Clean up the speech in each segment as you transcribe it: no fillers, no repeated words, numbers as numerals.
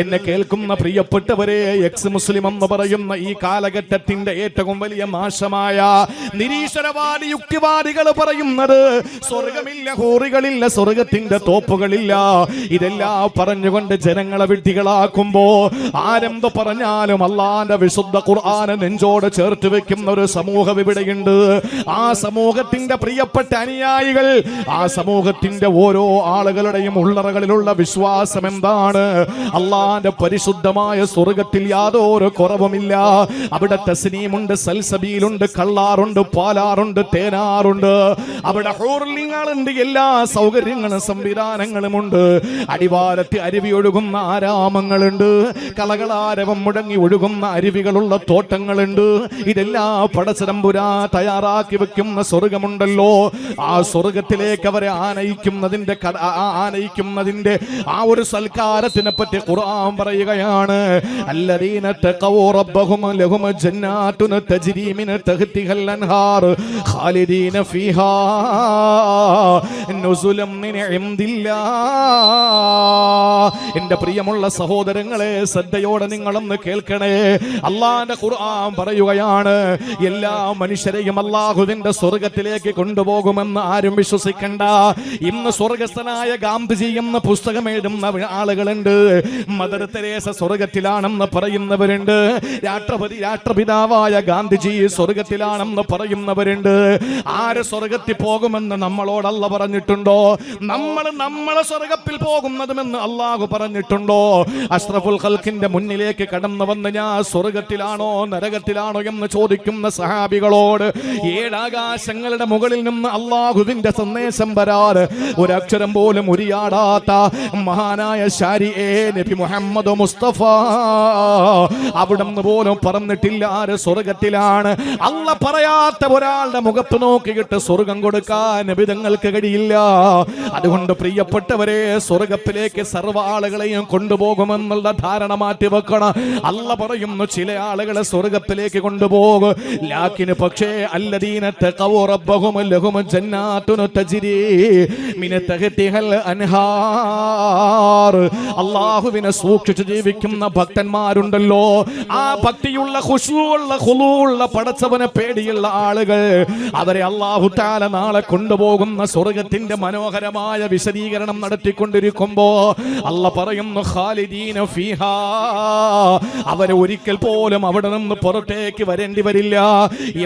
എന്നെ കേൾക്കുന്ന പ്രിയപ്പെട്ടവരെ, എക്സ് മുസ്ലിം എന്ന് പറയുന്ന ഈ കാലഘട്ടത്തിന്റെ ഏറ്റവും വലിയ നാശമായ നിരീശ്വരവാദി യുക്തിവാദികൾ പറയുന്നത് സ്വർഗമില്ല, ഹൂറികളില്ല, സ്വർഗത്തിന്റെ തോപ്പുകളില്ല, ഇതെല്ലാം പറഞ്ഞുകൊണ്ട് ജനങ്ങളെ വിഡ്ഢികളാക്കുമ്പോ ആരെന്ത് പറഞ്ഞാലും അള്ളാന്റെ വിശുദ്ധ ഖുർആനെ നെഞ്ചോട് ചേർത്ത് വെക്കുന്ന ഒരു സമൂഹം ഇവിടെയുണ്ട്. ആ സമൂഹത്തിന്റെ പ്രിയപ്പെട്ട അനുയായികൾ, ആ സമൂഹത്തിന്റെ ഓരോ ആളുകളുടെയും ഉള്ളറകളിലുള്ള വിശ്വാസം എന്താണ്? അള്ളാഹുവിന്റെ പരിശുദ്ധമായ സ്വർഗത്തിൽ യാതൊരു കുറവുമില്ല. അവിടെ തസ്നീമുണ്ട്, സൽസബീലുണ്ട്, കള്ളാറുണ്ട്, പാലാറുണ്ട്, തേനാറുണ്ട്, അവിടെ ഹൂർലിങ്ങളുണ്ട്, എല്ലാ സൗകര്യങ്ങളും സംവിധാനങ്ങളുമുണ്ട്. അടിവാരത്ത് അരുവി ഒഴുകുന്ന ആരാമങ്ങളുണ്ട്, കളകളാരവം മുടങ്ങി ഒഴുകുന്ന അരുവികളുള്ള തോട്ടങ്ങളുണ്ട്. ഇതെല്ലാം പടച്ചതമ്പുരാ തയ്യാറാക്കി വെക്കുന്ന സ്വർഗമുണ്ടല്ലോ. ആ സ്വർഗത്തിലേക്ക് അവരെ ആനയിക്കുന്നതിന്റെ ആ ഒരു സൽക്കാരത്തിനെ പറ്റി ഖുർആൻ പറയുകയാണ്. അല്ലദീന തഖവ റബ്ബഹും ലഹും ജന്നാത്തുൻ തജ്രി മിൻ തഹ്തിഹൽ അൻഹാർ ഖാലിദീന ഫീഹാ നുസുലം മിൻ ഇൻദില്ലാഹ്. എൻ്റെ പ്രിയമുള്ള സഹോദരങ്ങളെ, ശ്രദ്ധയോടെ നിങ്ങളൊന്ന് കേൾക്കണേ. അല്ലാഹുവിന്റെ ഖുർആൻ പറയുകയാണ്, എല്ലാ മനുഷ്യരെയും അല്ലാഹുവിന്റെ സ്വർഗത്തിലേക്ക് കൊണ്ടുപോകുമെന്ന് ആരും വിശ്വസിക്കണ്ട. ഇന്ന് സ്വർഗസ്ഥനായ ഗാന്ധിജി എന്ന പുസ്തകം എഴുതുന്ന ആളുകളുണ്ട്. മദർ തെരേസ സ്വർഗത്തിലാണെന്ന് പറയുന്നവരുണ്ട്. രാഷ്ട്രപിതാവായ ഗാന്ധിജി സ്വർഗത്തിലാണെന്ന് പറയുന്നവരുണ്ട്. ആര് സ്വർഗത്തിൽ പോകുമെന്ന് നമ്മളോടല്ല പറഞ്ഞിട്ടുണ്ടോ? നമ്മളെ സ്വർഗത്തിൽ പോകുന്നതുമെന്ന് അള്ളാഹു പറഞ്ഞിട്ടുണ്ടോ? അഷ്റഫുൽ ഖൽഖിന്റെ മുന്നിലേക്ക് കടന്നു വന്ന് ഞാൻ സ്വർഗത്തിലാണോ നരകത്തിലാണോ എന്ന് ചോദിക്കുന്ന സഹാബികളോട് ഏഴാകാശങ്ങളുടെ മുകളിൽ നിന്ന് അള്ളാഹുവിന്റെ സന്ദേശം വരാറ് ഒരക്ഷരം പോലും ഉരിയാടാത്ത മഹാനായ ശാരിയെ നബി മുഹമ്മദ് മുസ്തഫ അവിടുന്ന് പോലും പറഞ്ഞിട്ടില്ല ആര് സ്വർഗത്തിലാണ്. അല്ല പറയാത്ത ഒരാളുടെ മുഖത്ത് നോക്കിയിട്ട് സ്വർഗം കൊടുക്കാൻ നബിതങ്ങൾക്ക് കഴിയില്ല. അതുകൊണ്ട് പ്രിയപ്പെട്ടവരെ, സ്വർഗത്തിലേക്ക് സർവ്വ ആളുകളെയും കൊണ്ടുപോകുമെന്നുള്ള ധാരണ മാറ്റി വെക്കണം. അല്ല പറയുന്നു ചില ആളുകളെ സ്വർഗത്തിലേക്ക് കൊണ്ടുപോകും. ലാക്കിന് പക്ഷേ അല്ലദീന തഖവ റബ്ബഹും ലഹും ജന്നാത്തുൻ തജ്രി മിൻ തഹ്തിഹൽ അൻഹാർ. അല്ലാഹുവിനെ സൂക്ഷിച്ച് ജീവിക്കുന്ന ഭക്തന്മാരുണ്ടല്ലോ, ആ ഭക്തിയുള്ള ഖുശൂഉള്ള ഖുളൂഉള്ള പടച്ചവനെ പേടിയുള്ള ആളുകൾ, അവരെ അല്ലാഹു തആല നാളെ കൊണ്ടുപോകുന്ന സ്വർഗത്തിന്റെ മനോഹരമായ വിശദീകരണം നടത്തിക്കൊണ്ടിരിക്കുമ്പോ അല്ല പറയുന്നു ഖാലിദീന ഫീഹാ, അവരെ ഒരിക്കൽ പോലും അവിടെ നിന്ന് പുറത്തേക്ക് വരേണ്ടി വരില്ല.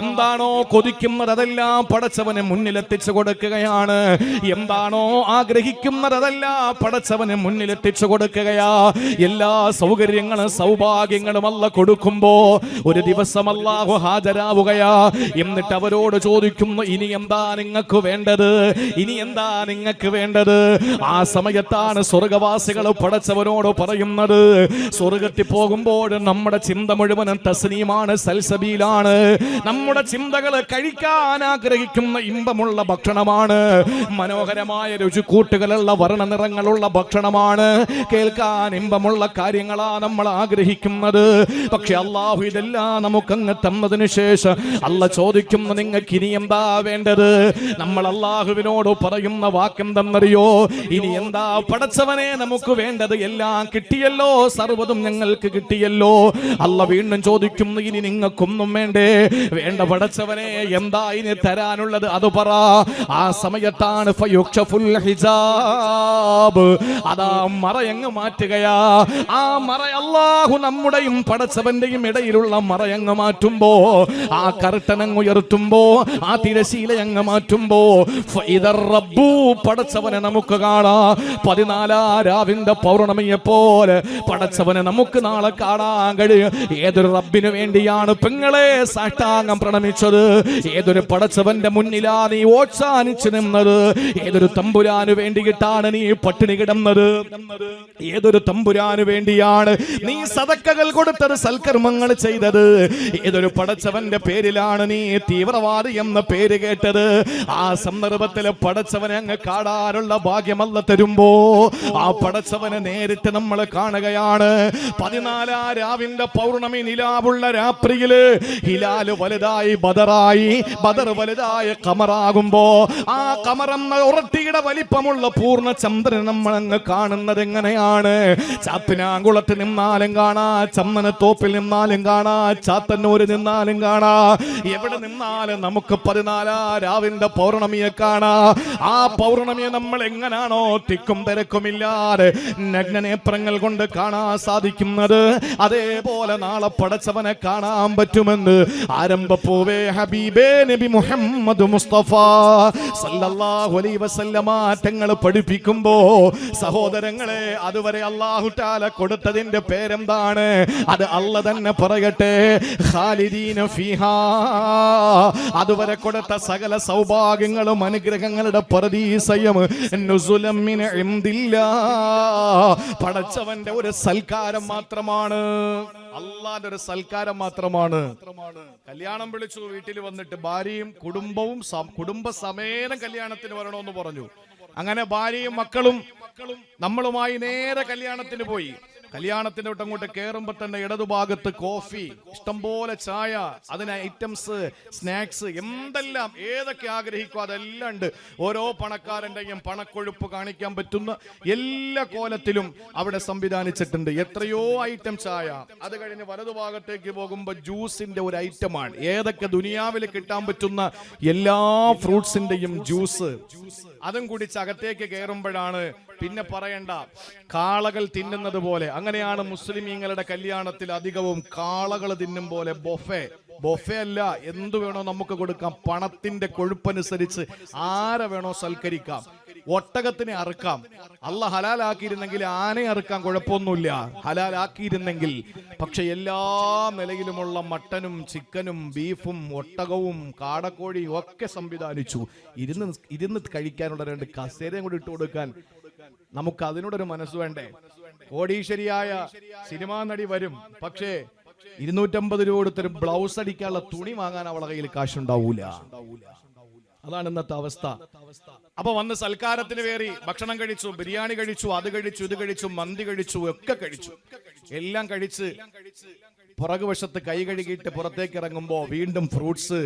എന്താണോ കൊതിക്കുന്നത് അതെല്ലാം പടച്ചവനെ മുന്നിലെത്തിച്ചു കൊടുക്കുകയാണ്. എന്താണോ ആഗ്രഹിക്കുന്നത് അതെല്ലാം പടച്ചവനെ മുന്നിലെത്തിച്ചു കൊടുക്കുകയാ. എല്ലാ സൗകര്യങ്ങളും സൗഭാഗ്യങ്ങളും അല്ല കൊടുക്കുമ്പോ ഒരു ദിവസം അല്ലാഹു ഹാജരാവുകയാ. എന്നിട്ട് അവരോട് ചോദിക്കുന്നു, ഇനി എന്താ നിങ്ങൾക്ക് വേണ്ടത്? ഇനി എന്താ നിങ്ങൾക്ക് വേണ്ടത്? ആ സമയത്താണ് സ്വർഗവാസികൾ പടച്ചവനോട് പറയുന്നത്, സ്വർഗത്തിൽ പോകുമ്പോൾ നമ്മുടെ ചിന്ത മുഴുവനും തസ്നീമാണ്, സൽസബീലാണ്. നമ്മുടെ ചിന്തകൾ കഴിക്കാൻ ആഗ്രഹിക്കുന്ന ഇമ്പമുള്ള ഭക്ഷണമാണ്, മനോഹരമായ രുചിക്കൂട്ടുകളുള്ള വർണ്ണനിറങ്ങളുള്ള ഭക്ഷണമാണ്, കേൾക്കാൻ ഇമ്പമുള്ള കാര്യങ്ങളാ നമ്മൾ ആഗ്രഹിക്കുന്നത്. പക്ഷെ അല്ലാഹു ഇതെല്ലാം നമുക്കങ്ങ് തന്നതിന് ശേഷം അല്ല ചോദിക്കുന്നു, നിങ്ങൾക്ക് ഇനി എന്താ വേണ്ടത്? നമ്മൾ അല്ലാഹുവിനോട് പറയുന്ന വാക്കെന്തെന്നറിയോ? ഇനി എന്താ പടച്ചവനെ നമുക്ക് വേണ്ടത്? എല്ലാം കിട്ടിയല്ലോ, സർവ്വതും ഞങ്ങൾക്ക് കിട്ടിയല്ലോ. അല്ല വീണ്ടും ചോദിക്കുന്നു, ഇനി നിങ്ങൾക്കൊന്നും വേണ്ടേ? വേണ്ട പടച്ചവനെ, എന്താ ഇനി തരാനുള്ളത്? അത് പറ. ആ സമയത്താണ് ഫയുക്ഷഫുൽ ഹിജാബ്, അതാ മറയങ്ങ് മാറ്റുകയാ. ആ മറ അല്ലാഹു നമ്മുടെയും പടച്ചവന്റെയും ഇടയിലുള്ള മറയങ്ങ് മാറ്റുമ്പോ, ആ കർട്ടനങ്ങ് ഉയർത്തുമ്പോ, ആ തിരശീലയങ്ങ് മാറ്റുമ്പോ റബ്ബു പടച്ചവനെ നമുക്ക് കാണാം. 14 രാവിന്റെ പൗർണമിയെ പോലെ പടച്ചവനെ നമുക്ക് നാളെ കാണാൻ കഴിയും. ഏതൊരു റബ്ബിന് വേണ്ടിയാണ് പെങ്ങളെ സാഷ്ടാംഗം പ്രണമിച്ചത്? ഏതൊരു പടച്ചവന്റെ മുന്നിലാ നീ ഓച്ചാനിച്ചു നിന്നത്? ഏതൊരു തമ്പുരാന് വേണ്ടിയിട്ടാണ് നീ പട്ടിണി കിടന്നത്? ഏതൊരു തമ്പുരാന് വേണ്ടിയാണ് നീ സദക്കകൾ കൊടുത്തത്, സൽക്കർമ്മങ്ങൾ ചെയ്തത്? ഏതൊരു പടച്ചവന്റെ പേരിലാണ് നീ തീവ്രവാദി എന്ന പേര് കേട്ടത്? ആ സന്ദർഭത്തിൽ പടച്ചവനെ അങ്ങ് കാണാനുള്ള ഭാഗ്യമല്ല തരുമ്പോ ആ പടച്ചവനെ നേരിട്ട് നമ്മൾ കാണുകയാണ്. 14 രാവിന്റെ പൗർണമി നിലാവുള്ള രാത്രിയില് ഹിലാല് വലുതായി ബദറായി, ബദർ വലുതായി ഖമറാകുമ്പോ ആ ഖമറെന്ന ഉറട്ടിയുടെ വലിപ്പമുള്ള പൂർണ്ണ ചന്ദ്രൻ നമ്മൾ അങ്ങ് കാണുന്നത് എങ്ങനെയാണ്? ചാപ്പിനാങ്കുളത്ത് നിന്നാലും കാണാ, ചമ്മനത്തോപ്പിൽ നിന്നാലും കാണാ, ചാത്തന്നൂര് നിന്നാലും കാണാ, എവിടെ നിന്നാലും നമുക്ക് 14 രാവിന്റെ പൗർണമിയെ കാണാ. ആ പൗർണമിയെ നമ്മൾ എങ്ങനാണോ തിക്കും തിരക്കുമില്ലാതെ നഗ്നനേത്രങ്ങൾ കൊണ്ട് കാണാൻ സാധിക്കുന്നത്, അതേപോലെ നാളെ പടച്ചവനെ കാണാൻ പറ്റുമെന്ന് ആരംഭപ്പൂവേ ഹബീബേ നബി മുഹമ്മദ് മുസ്തഫ സല്ലല്ലാഹു അലൈഹി വസല്ലമ തങ്ങൾ പഠിപ്പിക്കുമ്പോ, സഹോദരങ്ങളെ, അതുവരെ അല്ലാഹു തആല കൊടുത്തതിന്റെ പേരെന്താണ്? അത് അല്ലാഹ് തന്നെ പറയട്ടെ, ഖാലിദീന ഫീഹാ. അതുവരെ കൊടുത്ത സകല സൗഭാഗ്യങ്ങളും അനുഗ്രഹങ്ങളുടെ പർദീസയും നുസുലം മിൻ ഇൻദില്ലാഹ്, പടച്ചവന്റെ ഒരു സൽക്കാരം മാത്രമാണ്, അള്ളാന്റെ ഒരു സൽക്കാരം മാത്രമാണ്. കല്യാണം വിളിച്ചു, വീട്ടിൽ വന്നിട്ട് ഭാര്യയും കുടുംബവും കുടുംബസമേതം കല്യാണത്തിന് വരണമെന്ന് പറഞ്ഞു. അങ്ങനെ ഭാര്യയും മക്കളും നമ്മളുമായി നേരെ കല്യാണത്തിന് പോയി. കല്യാണത്തിന്റെ തൊട്ട് അങ്ങോട്ട് കയറുമ്പോ തന്നെ ഇടതുഭാഗത്ത് കോഫി, ഇഷ്ടംപോലെ ചായ, അതിന് ഐറ്റംസ്, സ്നാക്സ്, എന്തെല്ലാം ഏതൊക്കെ ആഗ്രഹിക്കും അതെല്ലാം ഉണ്ട്. ഓരോ പണക്കാരന്റെയും പണക്കൊഴുപ്പ് കാണിക്കാൻ പറ്റുന്ന എല്ലാ കോലത്തിലും അവിടെ സംവിധാനിച്ചിട്ടുണ്ട്. എത്രയോ ഐറ്റം ചായ. അത് കഴിഞ്ഞ് വലതുഭാഗത്തേക്ക് പോകുമ്പോ ജ്യൂസിന്റെ ഒരു ഐറ്റമാണ്. ഏതൊക്കെ ദുനിയാവിൽ കിട്ടാൻ പറ്റുന്ന എല്ലാ ഫ്രൂട്ട്സിന്റെയും ജ്യൂസ്, അതും കുടിച്ച് അകത്തേക്ക് കയറുമ്പോഴാണ് പിന്നെ പറയണ്ട, കാളകൾ തിന്നുന്നത് പോലെ. അങ്ങനെയാണ് മുസ്ലിമീങ്ങളുടെ കല്യാണത്തിൽ അധികവും കാളകൾ തിന്നും പോലെ. ബൊഫെ അല്ല, എന്തു വേണോ നമുക്ക് കൊടുക്കാം. പണത്തിന്റെ കൊഴുപ്പനുസരിച്ച് ആരെ വേണോ സൽക്കരിക്കാം. ഒട്ടകത്തിനെ അറുക്കാം. അള്ളാഹ് ഹലാലാക്കിയിരുന്നെങ്കിൽ ആനയെ അറുക്കാൻ കുഴപ്പമൊന്നുമില്ല, ഹലാലാക്കിയിരുന്നെങ്കിൽ. പക്ഷെ എല്ലാ നിലയിലുമുള്ള മട്ടനും ചിക്കനും ബീഫും ഒട്ടകവും കാടക്കോഴിയും ഒക്കെ സംവിധാനിച്ചു. ഇരുന്ന് കഴിക്കാനുള്ള 2 കസേരയും കൂടി ഇട്ട് കൊടുക്കാൻ നമുക്ക് അതിനോടൊരു മനസ്സ് വേണ്ടേ? കോടീശ്വരിയായ സിനിമാ നടി വരും, പക്ഷേ 250 രൂപ കൊടുത്തൊരു ബ്ലൗസ് അടിക്കാനുള്ള തുണി വാങ്ങാൻ അവളെ കയ്യിൽ കാശുണ്ടാവൂല. അതാണ് ഇന്നത്തെ അവസ്ഥ. അപ്പൊ വന്ന് സൽക്കാരത്തിന് കയറി, ഭക്ഷണം കഴിച്ചു, ബിരിയാണി കഴിച്ചു, അത് കഴിച്ചു, ഇത് കഴിച്ചു, മന്തി കഴിച്ചു, ഒക്കെ കഴിച്ചു. എല്ലാം കഴിച്ച് പുറകുവശത്ത് കൈ കഴുകിയിട്ട് പുറത്തേക്ക് ഇറങ്ങുമ്പോ വീണ്ടും ഫ്രൂട്ട്സ്,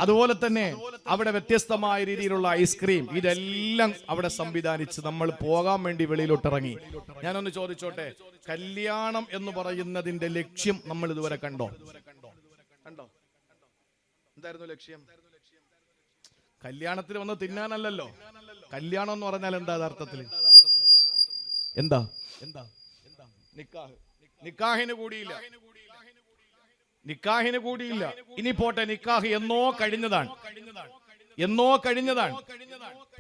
അതുപോലെ തന്നെ അവിടെ വ്യത്യസ്തമായ രീതിയിലുള്ള ഐസ്ക്രീം, ഇതെല്ലാം അവിടെ സംവിധാനിച്ച് നമ്മൾ പോകാൻ വേണ്ടി വെളിയിലോട്ടിറങ്ങി. ഞാനൊന്ന് ചോദിച്ചോട്ടെ, കല്യാണം എന്ന് പറയുന്നതിന്റെ ലക്ഷ്യം നമ്മൾ ഇതുവരെ കണ്ടോ? എന്തായിരുന്നു ലക്ഷ്യം? കല്യാണത്തിന് വന്ന് തിന്നാനല്ലല്ലോ. കല്യാണം എന്ന് പറഞ്ഞാൽ എന്താ അർത്ഥത്തിൽ? എന്താ നിക്കാഹ്. നിക്കാഹിന് കൂടിയില്ല. ഇനി പോട്ടെ, നിക്കാഹ് എന്നോ കഴിഞ്ഞതാണ്.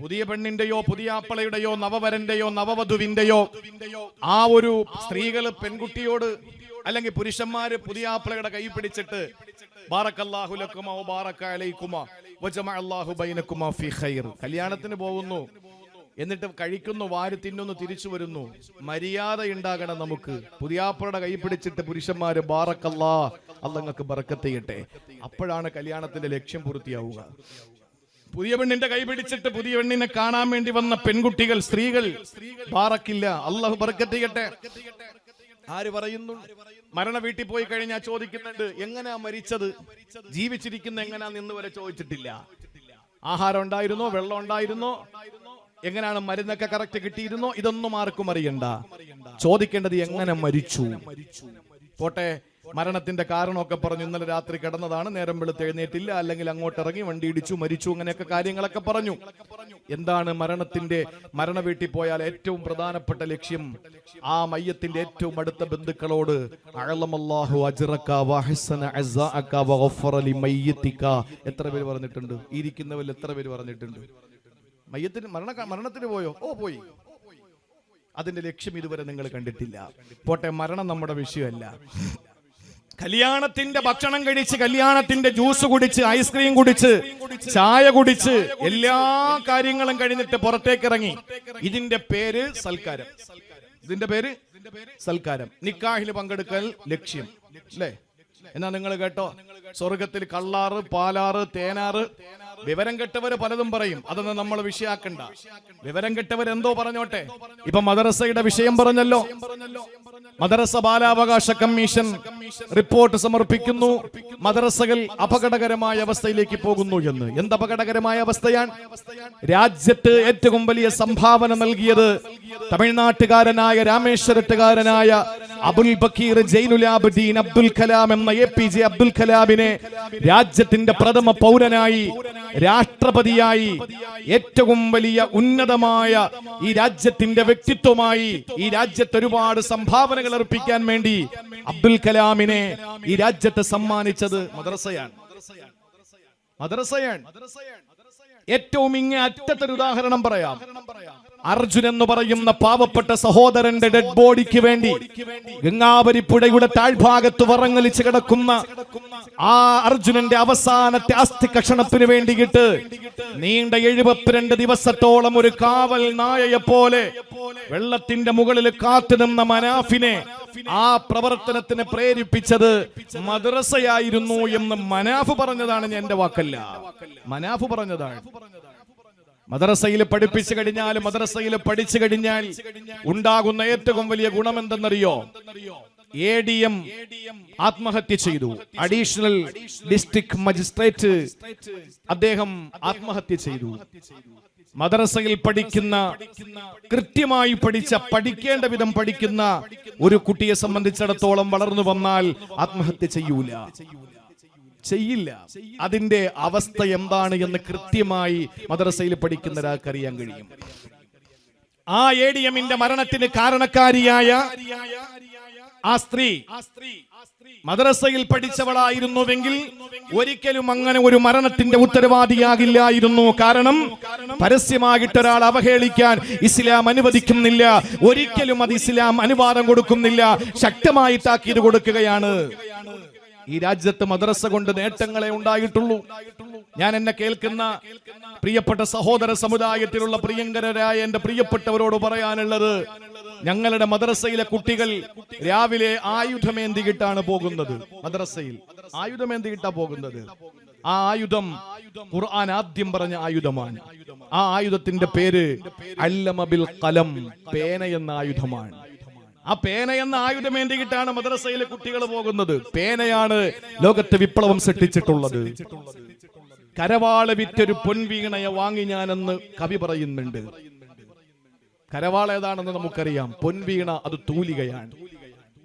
പുതിയ പെണ്ണിന്റെയോ പുതിയ ആപ്പളയുടെയോ നവവരന്റെയോ നവവധുവിന്റെയോ ആ ഒരു സ്ത്രീകള് പെൺകുട്ടിയോട് അല്ലെങ്കിൽ പുരുഷന്മാര് പുതിയ ആപ്പളയുടെ കൈ പിടിച്ചിട്ട് ബാറക്കല്ലാഹു ലക്കുമാ വബാറക അലൈക്കുമാ വജമഅ അല്ലാഹു ബൈനക്കുമാ ഫീ ഖൈർ, കല്യാണത്തിന് പോകുന്നു, എന്നിട്ട് കഴിക്കുന്നു, വാരി തിന്നുന്നു, തിരിച്ചു വരുന്നു. മര്യാദ ഉണ്ടാകണം നമുക്ക്. പുതിയാപ്പളുടെ കൈ പിടിച്ചിട്ട് പുരുഷന്മാര് ബാറക്കല്ലാ, അള്ളാഹ് ബറക്കത്ത് ചെയ്യട്ടെ, അപ്പോഴാണ് കല്യാണത്തിന്റെ ലക്ഷ്യം പൂർത്തിയാവുക. പുതിയ പെണ്ണിന്റെ കൈ പിടിച്ചിട്ട് പുതിയ പെണ്ണിനെ കാണാൻ വേണ്ടി വന്ന പെൺകുട്ടികൾ, സ്ത്രീകൾ ബാറക്കില്ല, അള്ളാഹു ബറക്കത്ത് ചെയ്യട്ടെ. ആര് പറയുന്നു? മരണ വീട്ടിൽ പോയി കഴിഞ്ഞാൽ ചോദിക്കുന്നുണ്ട്, എങ്ങനെയാ മരിച്ചത്, ജീവിച്ചിരിക്കുന്ന എങ്ങനെയാ നിന്ന് വരെ ചോദിച്ചിട്ടില്ല. ആഹാരം ഉണ്ടായിരുന്നോ, വെള്ളം ഉണ്ടായിരുന്നോ, എങ്ങനെയാണ് മരുന്നൊക്കെ കറക്റ്റ് കിട്ടിയിരുന്നോ, ഇതൊന്നും ആർക്കും അറിയണ്ട. ചോദിക്കേണ്ടത് എങ്ങനെ മരിച്ചു. പോട്ടെ, മരണത്തിന്റെ കാരണമൊക്കെ പറഞ്ഞു. ഇന്നലെ രാത്രി കിടന്നതാണ്, നേരം വെളുത്ത് എഴുന്നേറ്റില്ല, അല്ലെങ്കിൽ അങ്ങോട്ട് ഇറങ്ങി വണ്ടി ഇടിച്ചു മരിച്ചു, അങ്ങനെയൊക്കെ കാര്യങ്ങളൊക്കെ പറഞ്ഞു. എന്താണ് മരണ വീട്ടിൽ പോയാൽ ഏറ്റവും പ്രധാനപ്പെട്ട ലക്ഷ്യം? ആ മയ്യത്തിന്റെ ഏറ്റവും അടുത്ത ബന്ധുക്കളോട് അഅലമല്ലാഹു അജ്റക വഹസന അസാഅക വഗഫറ ലിമയ്യിതിക എത്ര പേര് പറഞ്ഞിട്ടുണ്ട്? ഇരിക്കുന്നവരിൽ എത്ര പേര് പറഞ്ഞിട്ടുണ്ട്? മയ്യത്തിന് മരണത്തിന് പോയോ? പോയി. അതിന്റെ ലക്ഷ്യം ഇതുവരെ നിങ്ങൾ കണ്ടിട്ടില്ല. പോട്ടെ, മരണം നമ്മുടെ വിഷയമല്ല. കല്യാണത്തിന്റെ ഭക്ഷണം കഴിച്ച്, കല്യാണത്തിന്റെ ജ്യൂസ് കുടിച്ച്, ഐസ്ക്രീം കുടിച്ച്, ചായ കുടിച്ച്, എല്ലാ കാര്യങ്ങളും കഴിഞ്ഞിട്ട് പുറത്തേക്ക് ഇറങ്ങി. ഇതിന്റെ പേര് സൽക്കാരം. നിക്കാഹിൽ പങ്കെടുക്കൽ ലക്ഷ്യം അല്ലേ? എന്നാ നിങ്ങൾ കേട്ടോ, സ്വർഗത്തിൽ കള്ളാറ്, പാലാറ്, തേനാറ് വിവരം കെട്ടവര് പലതും പറയും, അതൊന്നും നമ്മൾ വിഷയാക്കണ്ട. വിവരം കെട്ടവരെന്തോ പറഞ്ഞോട്ടെ. ഇപ്പൊ മദ്രസയുടെ വിഷയം പറഞ്ഞല്ലോ. മദ്രസ ബാലാവകാശ കമ്മീഷൻ റിപ്പോർട്ട് സമർപ്പിക്കുന്നു, മദ്രസകൾ അപകടകരമായ അവസ്ഥയിലേക്ക് പോകുന്നു എന്ന്. എന്ത് അപകടകരമായ അവസ്ഥയാണ്? രാജ്യത്ത് ഏറ്റവും വലിയ സംഭാവന നൽകിയത് തമിഴ്നാട്ടുകാരനായ രാമേശ്വരത്തുകാരനായ അബുൽ ബക്കീർ ജൈനുലാബ്ദീൻ അബ്ദുൽ കലാം എന്ന APJ അബ്ദുൽ കലാമിനെ രാജ്യത്തിന്റെ പ്രഥമ പൗരനായി, രാഷ്ട്രപതിയായി, ഏറ്റവും വലിയ ഉന്നതമായ ഈ രാജ്യത്തിന്റെ വ്യക്തിത്വമായി, ഈ രാജ്യത്ത് ഒരുപാട് സംഭാവനകൾ അർപ്പിക്കാൻ വേണ്ടി അബ്ദുൽ കലാമിനെ ഈ രാജ്യത്ത് സമ്മാനിച്ചത് മദ്രസയാണ്. ഏറ്റവും ഇങ്ങേ അറ്റത്തൊരു ഉദാഹരണം പറയാം. അർജുൻ എന്ന് പറയുന്ന പാവപ്പെട്ട സഹോദരന്റെ ഡെഡ് ബോഡിക്ക് വേണ്ടി ഗംഗാവരി പുഴയുടെ താഴ്ഭാഗത്ത് വറങ്ങലിച്ച് കിടക്കുന്ന ആ അർജുനന്റെ അവസാനത്തെ അസ്ഥി കഷണത്തിന് വേണ്ടിയിട്ട് നീണ്ട 72 ദിവസത്തോളം ഒരു കാവൽ നായയെ പോലെ വെള്ളത്തിന്റെ മുകളിൽ കാത്തുനിന്ന മനാഫിനെ ആ പ്രവർത്തനത്തിന് പ്രേരിപ്പിച്ചത് മദ്രസയായിരുന്നു എന്ന് മനാഫ് പറഞ്ഞതാണ്. എന്റെ വാക്കല്ല, മനാഫ് പറഞ്ഞതാണ്. മദ്രസയിൽ പഠിപ്പിച്ചു കഴിഞ്ഞാൽ, മദ്രസയിൽ പഠിച്ചു കഴിഞ്ഞാൽ ഉണ്ടാകുന്ന ഏറ്റവും വലിയ ഗുണം എന്തെന്നറിയോ? ADM ആത്മഹത്യ ചെയ്തു. അഡീഷണൽ ഡിസ്ട്രിക്ട് മജിസ്ട്രേറ്റ് അദ്ദേഹം ആത്മഹത്യ ചെയ്തു. മദ്രസയിൽ പഠിക്കുന്ന, കൃത്യമായി പഠിക്കേണ്ട വിധം പഠിക്കുന്ന ഒരു കുട്ടിയെ സംബന്ധിച്ചിടത്തോളം വളർന്നു വന്നാൽ ആത്മഹത്യ ചെയ്യില്ല. അതിന്റെ അവസ്ഥ എന്താണ് എന്ന് കൃത്യമായി മദ്രസയിൽ പഠിക്കുന്ന ഒരാൾക്ക് അറിയാൻ കഴിയും. ആ ADMന്റെ മരണത്തിന് കാരണക്കാരിയായ ആ സ്ത്രീ മദ്രസയിൽ പഠിച്ചവളായിരുന്നുവെങ്കിൽ ഒരിക്കലും അങ്ങനെ ഒരു മരണത്തിന്റെ ഉത്തരവാദിയാകില്ലായിരുന്നു. കാരണം പരസ്യമായിട്ട് ഒരാൾ അവഹേളിക്കാൻ ഇസ്ലാം അനുവദിക്കുന്നില്ല. ഒരിക്കലും അത് ഇസ്ലാം അനുവാദം കൊടുക്കുന്നില്ല, ശക്തമായി താക്കീത് കൊടുക്കുകയാണ്. ഈ രാജ്യത്ത് മദ്രസ കൊണ്ട് നേട്ടങ്ങളെ ഉണ്ടായിട്ടുള്ളൂ. ഞാൻ എന്നെ കേൾക്കുന്ന പ്രിയപ്പെട്ട സഹോദര സമുദായത്തിലുള്ള പ്രിയങ്കരായ എന്റെ പ്രിയപ്പെട്ടവരോട് പറയാനുള്ളത്, ഞങ്ങളുടെ മദ്രസയിലെ കുട്ടികൾ രാവിലെ ആയുധമേന്തിയിട്ടാണ് പോകുന്നത്. മദ്രസയിൽ ആയുധമേന്തിയിട്ടാ പോകുന്നത്. ആ ആയുധം ഖുർആൻ ആദ്യം പറഞ്ഞ ആയുധമാണ്. ആ ആയുധത്തിന്റെ പേര് അല്ലമ ബിൽ ഖലം, പേന എന്ന ആയുധമാണ്. ആ പേന എന്ന ആയുധമേന്തിയിട്ടാണ് മദ്രസയിലെ കുട്ടികൾ പോകുന്നത്. പേനയാണ് ലോകത്ത് വിപ്ലവം സൃഷ്ടിച്ചിട്ടുള്ളത്. കരവാള വിറ്റൊരു പൊൻവീണയെ വാങ്ങി ഞാനെന്ന് കവി പറയുന്നുണ്ട്. കരവാള ഏതാണെന്ന് നമുക്കറിയാം. പൊൻവീണ അത് തൂലികയാണ്.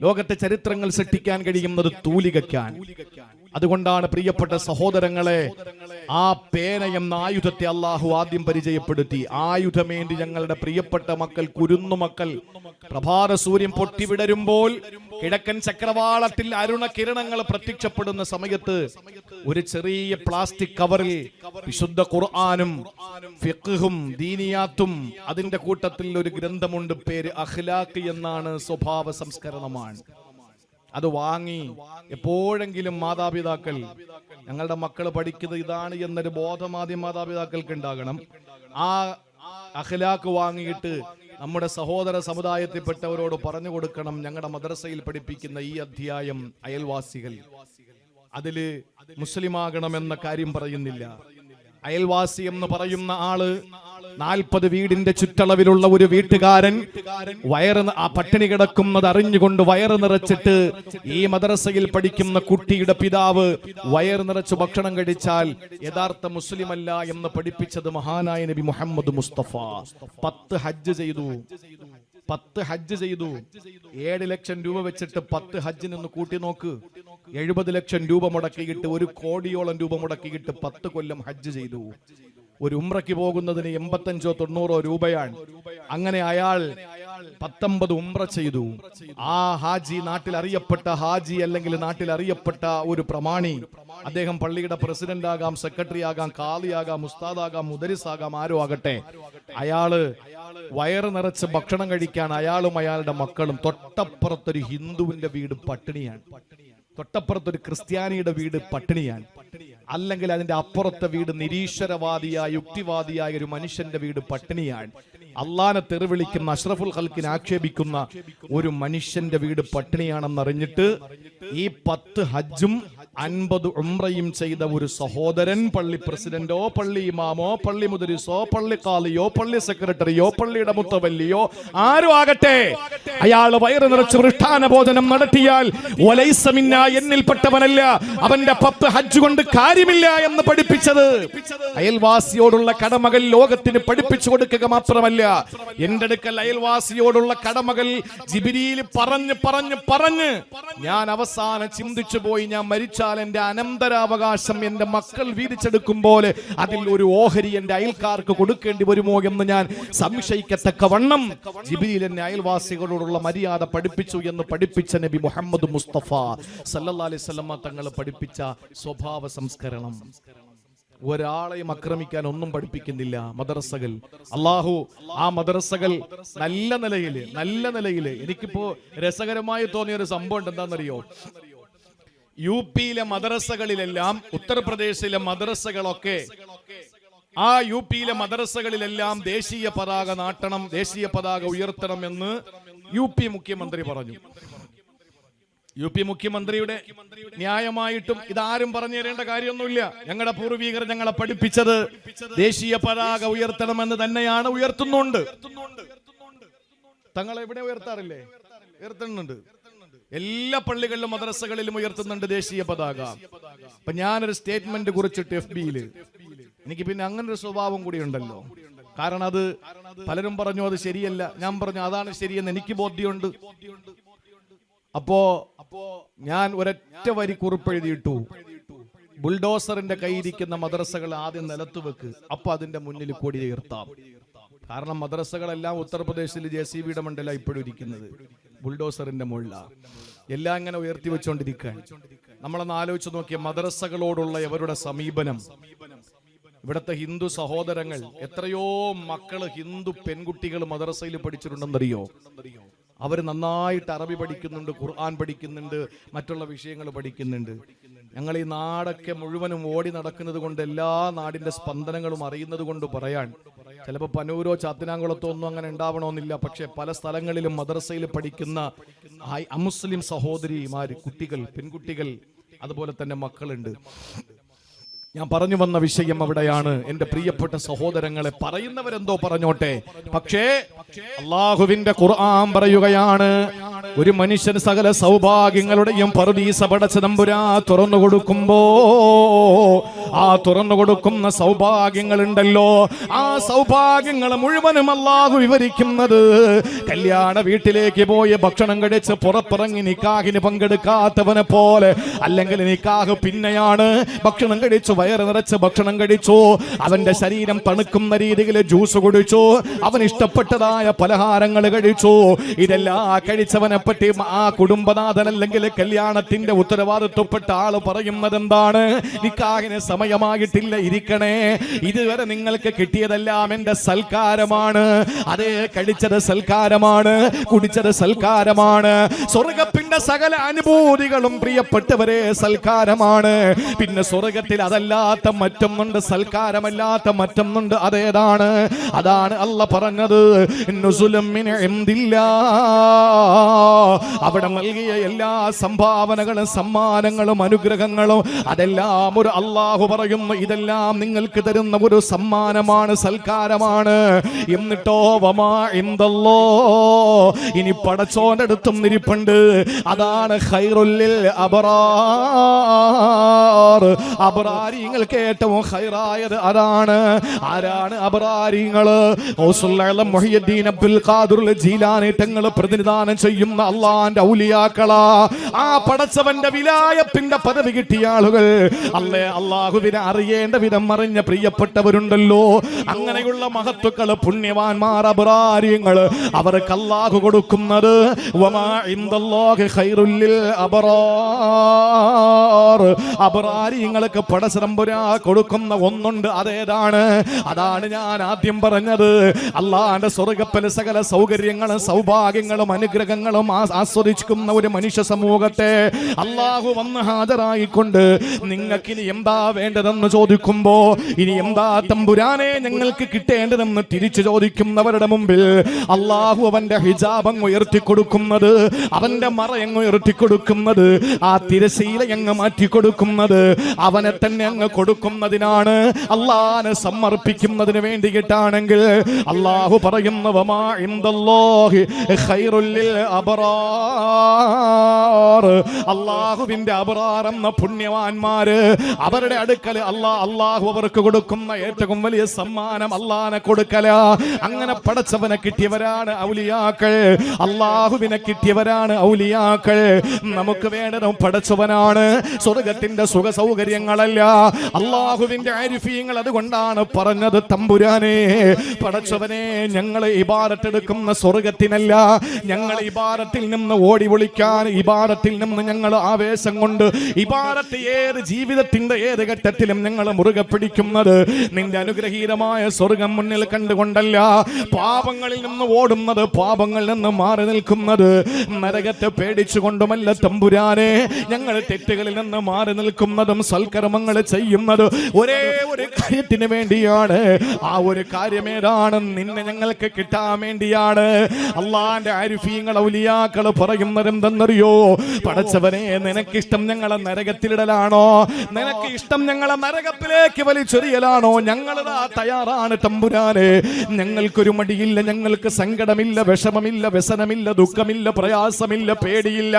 ലോകത്തെ ചരിത്രങ്ങൾ സൃഷ്ടിക്കാൻ കഴിയുന്നത് തൂലികയ്ക്കാണ്. അതുകൊണ്ടാണ് പ്രിയപ്പെട്ട സഹോദരങ്ങളെ, ആ പേന എന്ന ആയുധത്തെ അള്ളാഹു ആദ്യം പരിചയപ്പെടുത്തി. ആയുധമേന്തി ഞങ്ങളുടെ പ്രിയപ്പെട്ട മക്കൾ, കുരുന്നുമക്കൾ, പ്രഭാത സൂര്യൻ പൊട്ടിവിടരുമ്പോൾ കിഴക്കൻ ചക്രവാളത്തിൽ അരുണ കിരണങ്ങൾ പ്രത്യക്ഷപ്പെടുന്ന സമയത്ത് ഒരു ചെറിയ പ്ലാസ്റ്റിക് കവറിൽ വിശുദ്ധ ഖുർആനും ഫിഖ്ഹും ദീനിയാത്തും, അതിന്റെ കൂട്ടത്തിൽ ഒരു ഗ്രന്ഥമുണ്ട്, പേര് അഖ്ലാഖ് എന്നാണ്, സ്വഭാവ സംസ്കരണമാണ്. അത് വാങ്ങി എപ്പോഴെങ്കിലും മാതാപിതാക്കൾ, ഞങ്ങളുടെ മക്കൾ പഠിക്കുന്നത് ഇതാണ് എന്നൊരു ബോധം ആദ്യം മാതാപിതാക്കൾക്ക് ഉണ്ടാകണം. ആ അഖ്ലാഖ് വാങ്ങിയിട്ട് നമ്മുടെ സഹോദര സമുദായത്തിൽപ്പെട്ടവരോട് പറഞ്ഞു കൊടുക്കണം, ഞങ്ങളുടെ മദ്രസയിൽ പഠിപ്പിക്കുന്ന ഈ അധ്യായം അയൽവാസികൾ, അതില് മുസ്ലിമാകണമെന്ന കാര്യം പറയുന്നില്ല. അയൽവാസി എന്ന് പറയുന്ന ആള് 40 വീടിന്റെ ചുറ്റളവിലുള്ള ഒരു വീട്ടുകാരൻ ആ പട്ടിണി കിടക്കുന്നത് അറിഞ്ഞുകൊണ്ട് വയറ് നിറച്ചിട്ട് ഈ മദ്രസയിൽ പഠിക്കുന്ന കുട്ടിയുടെ പിതാവ് വയറ് നിറച്ച് ഭക്ഷണം കഴിച്ചാൽ യഥാർത്ഥ മുസ്ലിം അല്ല എന്ന് പഠിപ്പിച്ചത് മഹാനായ നബി മുഹമ്മദ് മുസ്തഫ. 10 ഹജ്ജ് ചെയ്തു. 7 ലക്ഷം രൂപ വെച്ചിട്ട് 10 ഹജ്ജിൽ നിന്ന് കൂട്ടി നോക്ക്. 70 ലക്ഷം രൂപ മുടക്കിയിട്ട്, 1 കോടിയോളം രൂപ മുടക്കിയിട്ട് 10 കൊല്ലം ഹജ്ജ് ചെയ്തു. ഒരു ഉംറയ്ക്ക് പോകുന്നതിന് 85-90 രൂപയാണ്. അങ്ങനെ അയാൾ 19 ഉംറ ചെയ്തു. ആ ഹാജി, നാട്ടിൽ അറിയപ്പെട്ട ഹാജി അല്ലെങ്കിൽ നാട്ടിൽ അറിയപ്പെട്ട ഒരു പ്രമാണി, അദ്ദേഹം പള്ളിയുടെ പ്രസിഡന്റ് ആകാം, സെക്രട്ടറി ആകാം, ഖാദി ആകാം, ഉസ്താദാകാം, മുദരിസ് ആകാം, ആരോ ആകട്ടെ, അയാള് വയറ് നിറച്ച് ഭക്ഷണം കഴിക്കാൻ അയാളും അയാളുടെ മക്കളും, തൊട്ടപ്പുറത്തൊരു ഹിന്ദുവിന്റെ വീട് പട്ടിണിയാണ്, തൊട്ടപ്പുറത്തൊരു ക്രിസ്ത്യാനിയുടെ വീട് പട്ടിണിയാണ്, അല്ലെങ്കിൽ അതിന്റെ അപ്പുറത്തെ വീട് നിരീശ്വരവാദിയായ യുക്തിവാദിയായ ഒരു മനുഷ്യന്റെ വീട് പട്ടിണിയാണ്, അള്ളാനെ തെറിവിളിക്കുന്ന അഷ്റഫുൽ ഖൽക്കിനെ ആക്ഷേപിക്കുന്ന ഒരു മനുഷ്യന്റെ വീട് പട്ടിണിയാണെന്നറിഞ്ഞിട്ട് ഈ 10 ഹജ്ജും 50 ഉംറയും ചെയ്ത ഒരു സഹോദരൻ പള്ളി പ്രസിഡന്റോ പള്ളി ഇമാമോ പള്ളി മുദരിസോ പള്ളി ഖാലിയോ പള്ളി സെക്രട്ടറിയോ പള്ളിയുടെ മുത്തവല്ലിയോ ആരും ആകട്ടെ, അയാൾ വയറ് നിറച്ച് വൃഷ്ടാന ഭോജനം നടത്തിയാൽ വലൈസ മിന്നാ, എന്നിൽപ്പെട്ടവനല്ല, അവന്റെ 10 ഹജ്ജ് കൊണ്ട് കാര്യമില്ല എന്ന് പഠിപ്പിച്ചത്. അയൽവാസിയോടുള്ള കടമകൾ ലോകത്തിന് പഠിപ്പിച്ചു കൊടുക്കുക മാത്രമല്ല, എന്റെ അടുക്കൽ അയൽവാസിയോടുള്ള കടമകൾ ജിബ്രീൽ പറഞ്ഞ് ഞാൻ അവസാനം ചിന്തിച്ചു പോയി, ഞാൻ മരിച്ചാൽ എന്റെ അനന്തരാവകാശം എന്റെ മക്കൾ വീതിച്ചെടുക്കും പോലെ അതിൽ ഒരു ഓഹരി എന്റെ അയൽക്കാർക്ക് കൊടുക്കേണ്ടി വരുമോ എന്ന് ഞാൻ സംശയിക്കത്തക്കവണ്ണം ജിബ്രീൽ എന്നെ അയൽവാസികളോടുള്ള മര്യാദ പഠിപ്പിച്ചു എന്ന് പഠിപ്പിച്ച നബി മുഹമ്മദ് മുസ്തഫ സല്ലല്ലാഹു അലൈഹി വസല്ലം തങ്ങൾ പഠിപ്പിച്ച സ്വഭാവ സംസ്കരണം. ഒരാളെയും ആക്രമിക്കാൻ ഒന്നും പഠിപ്പിക്കുന്നില്ല മദ്രസകൾ. അള്ളാഹു ആ മദ്രസകൾ നല്ല നിലയില് എനിക്കിപ്പോ രസകരമായി തോന്നിയ ഒരു സംഭവം എന്താണെന്നറിയോ? യു പിയിലെ മദ്രസകളിലെല്ലാം, ഉത്തർപ്രദേശിലെ മദ്രസകളൊക്കെ, ആ യു പിയിലെ മദ്രസകളിലെല്ലാം ദേശീയ പതാക നാട്ടണം, ദേശീയ പതാക ഉയർത്തണം എന്ന് യു പി മുഖ്യമന്ത്രി പറഞ്ഞു. യു പി മുഖ്യമന്ത്രിയുടെ ന്യായമായിട്ടും ഇതാരും പറഞ്ഞു തരേണ്ട കാര്യമൊന്നുമില്ല. ഞങ്ങളുടെ പൂർവികർ ഞങ്ങളെ പഠിപ്പിച്ചത് ദേശീയ പതാക ഉയർത്തണമെന്ന് തന്നെയാണ്, ഉയർത്തുന്നുണ്ട്. തങ്ങൾ എവിടെ ഉയർത്താറില്ലേ? ഉയർത്തുന്നുണ്ട്. എല്ലാ പള്ളികളിലും മദ്രസകളിലും ഉയർത്തുന്നുണ്ട് ദേശീയ പതാക. അപ്പൊ ഞാനൊരു സ്റ്റേറ്റ്മെന്റ് കുറിച്ചിട്ട് FB-യില്, എനിക്ക് പിന്നെ അങ്ങനെ ഒരു സ്വഭാവം കൂടി ഉണ്ടല്ലോ. കാരണം അത് പലരും പറഞ്ഞു അത് ശരിയല്ല, ഞാൻ പറഞ്ഞു അതാണ് ശരിയെന്ന് എനിക്ക് ബോധ്യമുണ്ട്. അപ്പോ ഞാൻ ഒരൊറ്റ വരി കുറിപ്പെഴുതിയിട്ടു, ബുൾഡോസറിന്റെ കയ്യിരിക്കുന്ന മദ്രസകൾ ആദ്യം നിലത്തു വെക്ക്, അപ്പൊ അതിന്റെ മുന്നിൽ കൊടി ഉയർത്താം. കാരണം മദ്രസകളെല്ലാം ഉത്തർപ്രദേശിൽ JCB-യുടെ മണ്ടല ഇപ്പോഴും ഇരിക്കുന്നത്, ബുൾഡോസറിന്റെ മുകളിലാണ്. എല്ലാം ഇങ്ങനെ ഉയർത്തി വെച്ചോണ്ടിരിക്കാൻ. നമ്മളൊന്ന് ആലോചിച്ച് നോക്കിയ മദ്രസകളോടുള്ള ഇവരുടെ സമീപനം. ഇവിടുത്തെ ഹിന്ദു സഹോദരങ്ങൾ, എത്രയോ മക്കള് ഹിന്ദു പെൺകുട്ടികൾ മദ്രസയിൽ പഠിച്ചിട്ടുണ്ടെന്നറിയോ? അവർ നന്നായിട്ട് അറബി പഠിക്കുന്നുണ്ട്, ഖുർആൻ പഠിക്കുന്നുണ്ട്, മറ്റുള്ള വിഷയങ്ങൾ പഠിക്കുന്നുണ്ട്. ഞങ്ങൾ ഈ നാടൊക്കെ മുഴുവനും ഓടി നടക്കുന്നത് കൊണ്ട്, എല്ലാ നാടിന്റെ സ്പന്ദനങ്ങളും അറിയുന്നത് കൊണ്ട് പറയാൻ, ചിലപ്പോൾ പനൂരോ ചാത്തനാംകുളത്തോ ഒന്നും അങ്ങനെ ഉണ്ടാവണമെന്നില്ല, പക്ഷെ പല സ്ഥലങ്ങളിലും മദ്രസയിൽ പഠിക്കുന്ന അമുസ്ലിം സഹോദരിമാര്, കുട്ടികൾ, പെൺകുട്ടികൾ, അതുപോലെ തന്നെ മക്കളുണ്ട്. ഞാൻ പറഞ്ഞു വന്ന വിഷയം അവിടെയാണ്. എന്റെ പ്രിയപ്പെട്ട സഹോദരങ്ങളെ, പറയുന്നവരെന്തോ പറഞ്ഞോട്ടെ, പക്ഷേ അള്ളാഹുവിന്റെ ഖുർആൻ പറയുകയാണ്, ഒരു മനുഷ്യൻ സകല സൗഭാഗ്യങ്ങളുടെയും പറുദീസ പടച്ച തമ്പുരാൻ തുറന്നു കൊടുക്കുമ്പോ, ആ തുറന്നു കൊടുക്കുന്ന സൗഭാഗ്യങ്ങൾ ഉണ്ടല്ലോ, ആ സൗഭാഗ്യങ്ങൾ മുഴുവനും അള്ളാഹു വിവരിക്കുന്നത് കല്യാണ വീട്ടിലേക്ക് പോയി ഭക്ഷണം കഴിച്ച് പുറത്തിറങ്ങി നിക്കാഹിന് പങ്കെടുക്കാത്തവനെ പോലെ, അല്ലെങ്കിൽ നിക്കാഹ് പിന്നെയാണ്, ഭക്ഷണം കഴിച്ചു വയറ് നിറച്ച് ഭക്ഷണം കഴിച്ചു, അവന്റെ ശരീരം തണുക്കുന്ന രീതിയിൽ ജ്യൂസ് കുടിച്ചു, അവൻ ഇഷ്ടപ്പെട്ടതായ പലഹാരങ്ങൾ കഴിച്ചു. ഇതെല്ലാം കഴിച്ചവനെ പറ്റി ആ കുടുംബനാഥൻ അല്ലെങ്കിൽ കല്യാണത്തിന്റെ ഉത്തരവാദിത്വപ്പെട്ട ആള് പറയുന്നത് എന്താണ്? നിക്കാഹിന് സമയമായിട്ടില്ല, ഇരിക്കണേ, ഇതുവരെ നിങ്ങൾക്ക് കിട്ടിയതെല്ലാം എന്റെ സൽക്കാരമാണ്. അതേ, കഴിച്ചത് സൽക്കാരമാണ്, കുടിച്ചത് സൽക്കാരമാണ്. സ്വർഗത്തിന്റെ സകല അനുഭൂതികളും പ്രിയപ്പെട്ടവരെ സൽക്കാരമാണ്. പിന്നെ സ്വർഗത്തിൽ അതല്ലാത്ത മറ്റൊന്നുണ്ട്, സൽക്കാരമല്ലാത്ത മറ്റൊന്നുണ്ട്. അതേതാണ്? അതാണ് അല്ലാഹ് പറഞ്ഞത്, നുസുലം മിൻ ഇൻദില്ലാഹ്. അവിടെ നൽകിയ എല്ലാ സംഭാവനകളും സമ്മാനങ്ങളും അനുഗ്രഹങ്ങളും അതെല്ലാം ഒരു അള്ളാഹു പറയുന്നു, ഇതെല്ലാം നിങ്ങൾക്ക് തരുന്ന ഒരു സമ്മാനമാണ്, സൽക്കാരമാണ്. എന്നിട്ടോ വമാ ഇൻദല്ലാഹ്, ഇനി പടച്ചോന്റെ അടുത്തും ഇരിപ്പുണ്ട്, അതാണ് ഖൈറുൽ ലിൽ അബ്റാർ. അബ്റാരിങ്ങൾക്ക് ഏറ്റവും ഖൈറായത് അതാണ്. ആരാണ് അബ്റാരിങ്ങൾ? മുഹ്യിദ്ദീൻ അബ്ദുൽ ഖാദിർ ജീലാനി തങ്ങൾ പ്രതിനിധാനം ചെയ്യുന്ന അള്ളാന്റെ ഔലിയാക്കളാ. ആ പടച്ചവന്റെ വിലായത്തിന്റെ പദവി കിട്ടിയ ആളുകൾ, അള്ളാഹുവിനെ അറിയേണ്ട വിധം അറിഞ്ഞ പ്രിയപ്പെട്ടവരുണ്ടല്ലോ. അങ്ങനെയുള്ള മഹത്വക്കൾ, പുണ്യവാന്മാർ, അബ്റാരിങ്ങൾ, അവർക്ക് അള്ളാഹു കൊടുക്കുന്നത് വമാ ഇൻദല്ലാഹി ഖൈറുൽ ലിൽ അബ്റാർ. അബ്റാരിങ്ങൾക്ക് പടച്ചവൻ തമ്പുരാ കൊടുക്കുന്ന ഒന്നുണ്ട്. അതേതാണ്? അതാണ് ഞാൻ ആദ്യം പറഞ്ഞത്. അള്ളാന്റെ സ്വർഗ്ഗത്തിലെ സകല സൗകര്യങ്ങളും സൗഭാഗ്യങ്ങളും അനുഗ്രഹങ്ങളും ആസ്വദിക്കുന്ന ഒരു മനുഷ്യ സമൂഹത്തെ അള്ളാഹു വന്ന് ഹാജരായിക്കൊണ്ട് നിങ്ങൾക്കിനി എന്താ വേണ്ടതെന്ന് ചോദിക്കുമ്പോ, ഇനി എന്താ തമ്പുരാനെ ഞങ്ങൾക്ക് കിട്ടേണ്ടതെന്ന് തിരിച്ചു ചോദിക്കുന്നവരുടെ മുമ്പിൽ അള്ളാഹു അവന്റെ ഹിജാബ് ഉയർത്തിക്കൊടുക്കുന്നത്, അവന്റെ മറയങ്ങ് ഉയർത്തിക്കൊടുക്കുന്നത്, ആ തിരശീല അങ്ങ് മാറ്റിക്കൊടുക്കുന്നത് അവനെ തന്നെ അങ്ങ് കൊടുക്കുന്നതിനാണ്, അള്ളാഹനെ സമർപ്പിക്കുന്നതിന് വേണ്ടിയിട്ടാണെങ്കിൽ അള്ളാഹു പറയുന്നു വമാ ഇൻദല്ലാഹി ഖൈറുൽ ലിൽ അബ്റാർ. അള്ളാഹുവിന്റെ അബ്റാർ എന്ന പുണ്യവാന്മാര് അവരുടെ അടുക്കൽ അള്ളാഹു അവർക്ക് കൊടുക്കുന്ന ഏറ്റവും വലിയ സമ്മാനം അള്ളാഹനെ കൊടുക്കല. അങ്ങനെ പടച്ചവനെ കിട്ടിയവരാണ് ഔലിയാക്കൾ, അള്ളാഹുവിനെ കിട്ടിയവരാണ് ഔലിയാക്കൾ. നമുക്ക് വേണ്ടതും പടച്ചവനാണ്, സ്വർഗത്തിന്റെ സുഖ സൗകര്യങ്ങളല്ല, അള്ളാഹുവിന്റെ ആരിഫീങ്ങൾ. അതുകൊണ്ടാണ് പറഞ്ഞത് തമ്പുരാനെ പടച്ചവനെ ഞങ്ങളെ ഇബാദത്ത് എടുക്കുന്ന സ്വർഗത്തിനല്ല, ഞങ്ങൾ ഇബാദത്തിൽ നിന്ന് ഓടി ഒളിക്കാൻ, ഇബാദത്തിൽ നിന്ന് ഞങ്ങൾ ആവേശം കൊണ്ട് ഇബാദത്ത് ഏത് ജീവിതത്തിന്റെ ഏത് ഘട്ടത്തിലും ഞങ്ങൾ മുറുകെ പിടിക്കുന്നത് നിന്റെ അനുഗ്രഹീതമായ സ്വർഗം മുന്നിൽ കണ്ടുകൊണ്ടല്ല. പാപങ്ങളിൽ നിന്ന് ഓടുന്നത്, പാപങ്ങളിൽ നിന്ന് മാറി നിൽക്കുന്നത് നരകത്തെ പേടിച്ചുകൊണ്ടുമല്ല തമ്പുരാനെ. ഞങ്ങൾ തെറ്റുകളിൽ നിന്ന് മാറി നിൽക്കുന്നതും സൽക്കർമ്മങ്ങൾ ചെയ്യുന്നത് ഒരേ ഒരു കാര്യത്തിന് വേണ്ടിയാണ്. ആ ഒരു കാര്യം ഏതാണ്? നിന്നെ ഞങ്ങൾക്ക് കിട്ടാൻ വേണ്ടിയാണ്. അള്ളാന്റെ ആരിഫീങ്ങൾ ഔലിയാക്കൾ പറയുന്നത് എന്തെന്നറിയോ? പടച്ചവനെ നിനക്കിഷ്ടം ഞങ്ങളെ നരകത്തിലിടലാണോ? നിനക്ക് ഇഷ്ടം ഞങ്ങളെ നരകത്തിലേക്ക് വലിച്ചെറിയലാണോ? ഞങ്ങളതാ തയ്യാറാണ് തമ്പുരാനെ. ഞങ്ങൾക്കൊരു മടിയില്ല, ഞങ്ങൾക്ക് സങ്കടമില്ല, വിഷമമില്ല, വ്യസനമില്ല, ദുഃഖമില്ല, പ്രയാസമില്ല, പേടിയില്ല,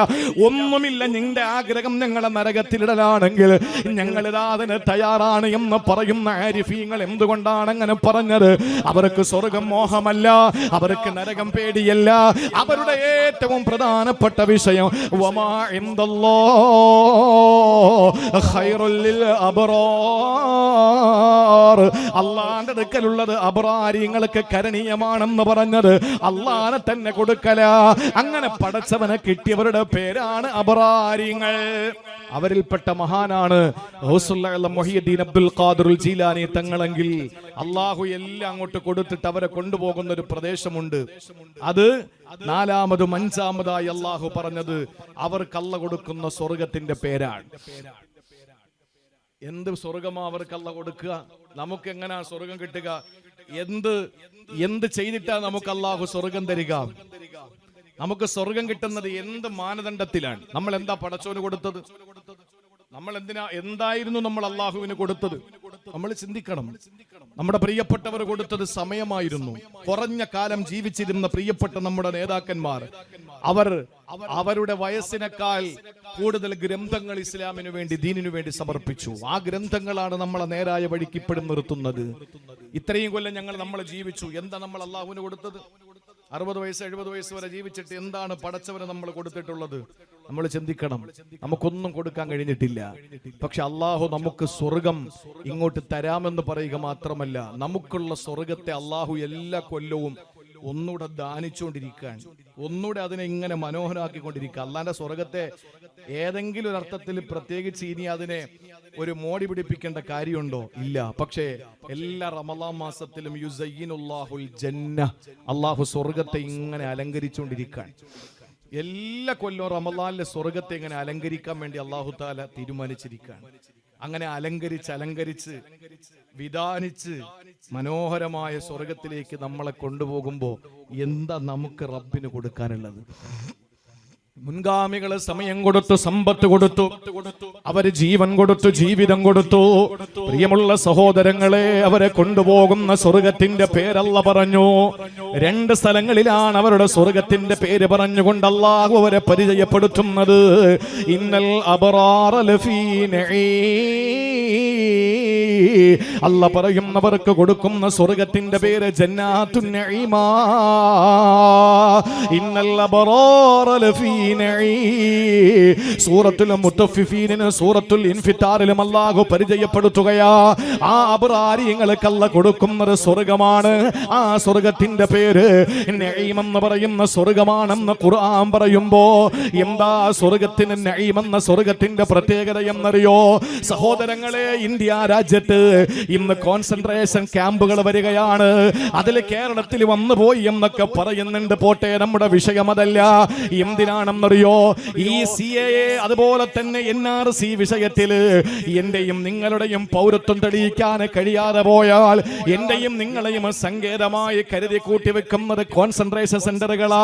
ഒന്നുമില്ല. നിന്റെ ആഗ്രഹം ഞങ്ങളെ നരകത്തിലിടലാണെങ്കിൽ ഞങ്ങളിതാ അതിന് തയ്യാറാണ് എന്ന് പറയുന്ന ആരിഫീങ്ങൾ എന്തുകൊണ്ടാണ് അങ്ങനെ പറഞ്ഞത്? അവർക്ക് സ്വർഗം മോഹമല്ല, അവർക്ക് നരകം പേടിയല്ല. അവരുടെ ഏറ്റവും പ്രധാനപ്പെട്ട വിഷയം വമാ ഇൻദല്ലാഹി ഖൈറുൽ ലിൽ അബ്റാർ. അള്ളാന്റെ അടുക്കലുള്ളത് അബ്റാരിങ്ങൾക്ക് കരണീയമാണെന്ന് പറഞ്ഞത് അള്ളാനെ തന്നെ കൊടുക്കല. അങ്ങനെ പടച്ചവനെ കിട്ടിയവരുടെ പേരാണ് അബ്റാരിങ്ങൾ. അവരിൽപ്പെട്ട മഹാനാണ് മുഹ്യിദ്ദീൻ അബ്ദുൽ ഖാദിർ ജീലാനി തങ്ങളെങ്കിൽ. അള്ളാഹു എല്ലാം അങ്ങോട്ട് കൊടുത്തിട്ട് അവരെ കൊണ്ടുപോകുന്ന ഒരു പ്രദേശമുണ്ട്. അത് നാലാമതും അഞ്ചാമതായി അള്ളാഹു പറഞ്ഞത് അവർക്ക് അള്ള കൊടുക്കുന്ന സ്വർഗത്തിന്റെ പേരാണ്. എന്ത് സ്വർഗമാ അവർക്ക് അള്ള കൊടുക്കുക? നമുക്ക് എങ്ങനെയാ സ്വർഗം കിട്ടുക? എന്ത് ചെയ്തിട്ടാ നമുക്ക് അള്ളാഹു സ്വർഗം തരിക? നമുക്ക് സ്വർഗം കിട്ടുന്നത് എന്ത് മാനദണ്ഡത്തിലാണ്? നമ്മൾ എന്താ പടച്ചോന് കൊടുത്തത്? നമ്മൾ എന്തായിരുന്നു നമ്മൾ അള്ളാഹുവിന് കൊടുത്തത്? നമ്മൾ ചിന്തിക്കണം. നമ്മുടെ പ്രിയപ്പെട്ടവർ കൊടുത്തത് സമയമായിരുന്നു. കുറഞ്ഞ കാലം ജീവിച്ചിരുന്ന പ്രിയപ്പെട്ട നമ്മുടെ നേതാക്കന്മാർ അവരുടെ വയസ്സിനേക്കാൾ കൂടുതൽ ഗ്രന്ഥങ്ങൾ ഇസ്ലാമിനു വേണ്ടി, ദീനിനു വേണ്ടി സമർപ്പിച്ചു. ആ ഗ്രന്ഥങ്ങളാണ് നമ്മളെ നേരായ വഴിക്ക് ഇപ്പോഴും നിർത്തുന്നത്. ഇത്രയും കൊല്ലം നമ്മൾ ജീവിച്ചു. എന്താ നമ്മൾ അള്ളാഹുവിന് കൊടുത്തത്? 60 വയസ്സ് 70 വയസ്സ് വരെ ജീവിച്ചിട്ട് എന്താണ് പടച്ചവന് നമ്മൾ കൊടുത്തിട്ടുള്ളത്? നമ്മൾ ചിന്തിക്കണം. നമുക്കൊന്നും കൊടുക്കാൻ കഴിഞ്ഞിട്ടില്ല. പക്ഷെ അള്ളാഹു നമുക്ക് സ്വർഗം ഇങ്ങോട്ട് തരാമെന്ന് പറയുക മാത്രമല്ല, നമുക്കുള്ള സ്വർഗത്തെ അള്ളാഹു എല്ലാ കൊല്ലവും ഒന്നുകൂടെ ദാനിച്ചുകൊണ്ടിരിക്കുകയാണ്. ഒന്നുകൂടെ അതിനെ ഇങ്ങനെ മനോഹരമാക്കിക്കൊണ്ടിരിക്കുക. അള്ളാന്റെ സ്വർഗത്തെ ഏതെങ്കിലും ഒരു അർത്ഥത്തിൽ പ്രത്യേകിച്ച് ഇനി അതിനെ ഒരു മോടി പിടിപ്പിക്കേണ്ട കാര്യമുണ്ടോ? ഇല്ല. പക്ഷേ എല്ലാ റമളാൻ മാസത്തിലും യുസയ്യിനുല്ലാഹുൽ ജന്ന, അള്ളാഹു സ്വർഗത്തെ ഇങ്ങനെ അലങ്കരിച്ചുകൊണ്ടിരിക്കുകയാണ്. എല്ലാ കൊല്ലവും റമളാനിലെ സ്വർഗത്തെ ഇങ്ങനെ അലങ്കരിക്കാൻ വേണ്ടി അള്ളാഹു താല തീരുമാനിച്ചിരിക്കുകയാണ്. അങ്ങനെ അലങ്കരിച്ച് വിധാനിച്ച് മനോഹരമായ സ്വർഗത്തിലേക്ക് നമ്മളെ കൊണ്ടുപോകുമ്പോ എന്താ നമുക്ക് റബ്ബിന് കൊടുക്കാനുള്ളത്? മുൻഗാമികള് സമയം കൊടുത്തു, സമ്പത്ത് കൊടുത്തു, അവര് ജീവൻ കൊടുത്തു, ജീവിതം കൊടുത്തു. പ്രിയമുള്ള സഹോദരങ്ങളെ, അവരെ കൊണ്ടുപോകുന്ന സ്വർഗത്തിന്റെ പേരല്ല പറഞ്ഞു. 2 സ്ഥലങ്ങളിലാണ് അവരുടെ സ്വർഗത്തിന്റെ പേര് പറഞ്ഞുകൊണ്ട് അല്ലാഹു അവരെ പരിചയപ്പെടുത്തുന്നത്. ഇന്നൽ അബ്റാറ ലഫീ നഈം. അല്ല പറയുന്നവർക്ക് കൊടുക്കുന്ന സ്വർഗത്തിന്റെ പേര് ജന്നാത്തുൻ നഈമ. ഇന്നൽ അബ്റാറ ലഫീ സൂറത്തുൽ മുത്തഫിഫീനിന് സൂറത്തുൽ ഇൻഫിത്താറിലും അല്ലാഹു പരിചയപ്പെടുത്തുകയാ. ആ അബ്റാരിങ്ങൾക്ക് അല്ലാഹു കൊടുക്കുന്നത് സ്വർഗ്ഗമാണ്. ആ സ്വർഗ്ഗത്തിന്റെ പേര് നഈം എന്ന് പറയുന്ന സ്വർഗ്ഗമാണെന്ന് ഖുർആൻ പറയുമ്പോ എന്താ സ്വർഗ്ഗത്തിന് നഈം എന്ന സ്വർഗ്ഗത്തിന്റെ പ്രത്യേകത എന്നറിയോ സഹോദരങ്ങളെ? ഇന്ത്യ രാജ്യത്ത് ഇന്ന് കോൺസെൻട്രേഷൻ ക്യാമ്പുകൾ വരികയാണ്. അതിൽ കേരളത്തിൽ വന്നുപോയി എന്നൊക്കെ പറയുന്നുണ്ട്. പോട്ടെ, നമ്മുടെ വിഷയം അതല്ല. എന്തിനാണെന്നറിയോ? ഈ CAA അതുപോലെ തന്നെ NRC വിഷയത്തിൽ എന്റെയും നിങ്ങളുടെയും പൗരത്വം തെളിയിക്കാൻ കഴിയാതെ പോയാൽ എന്റെയും നിങ്ങളെയും സങ്കേതമായി കരുതി കൂട്ടി വെക്കുന്നത് കോൺസെൻട്രേഷൻ സെന്ററുകളാ.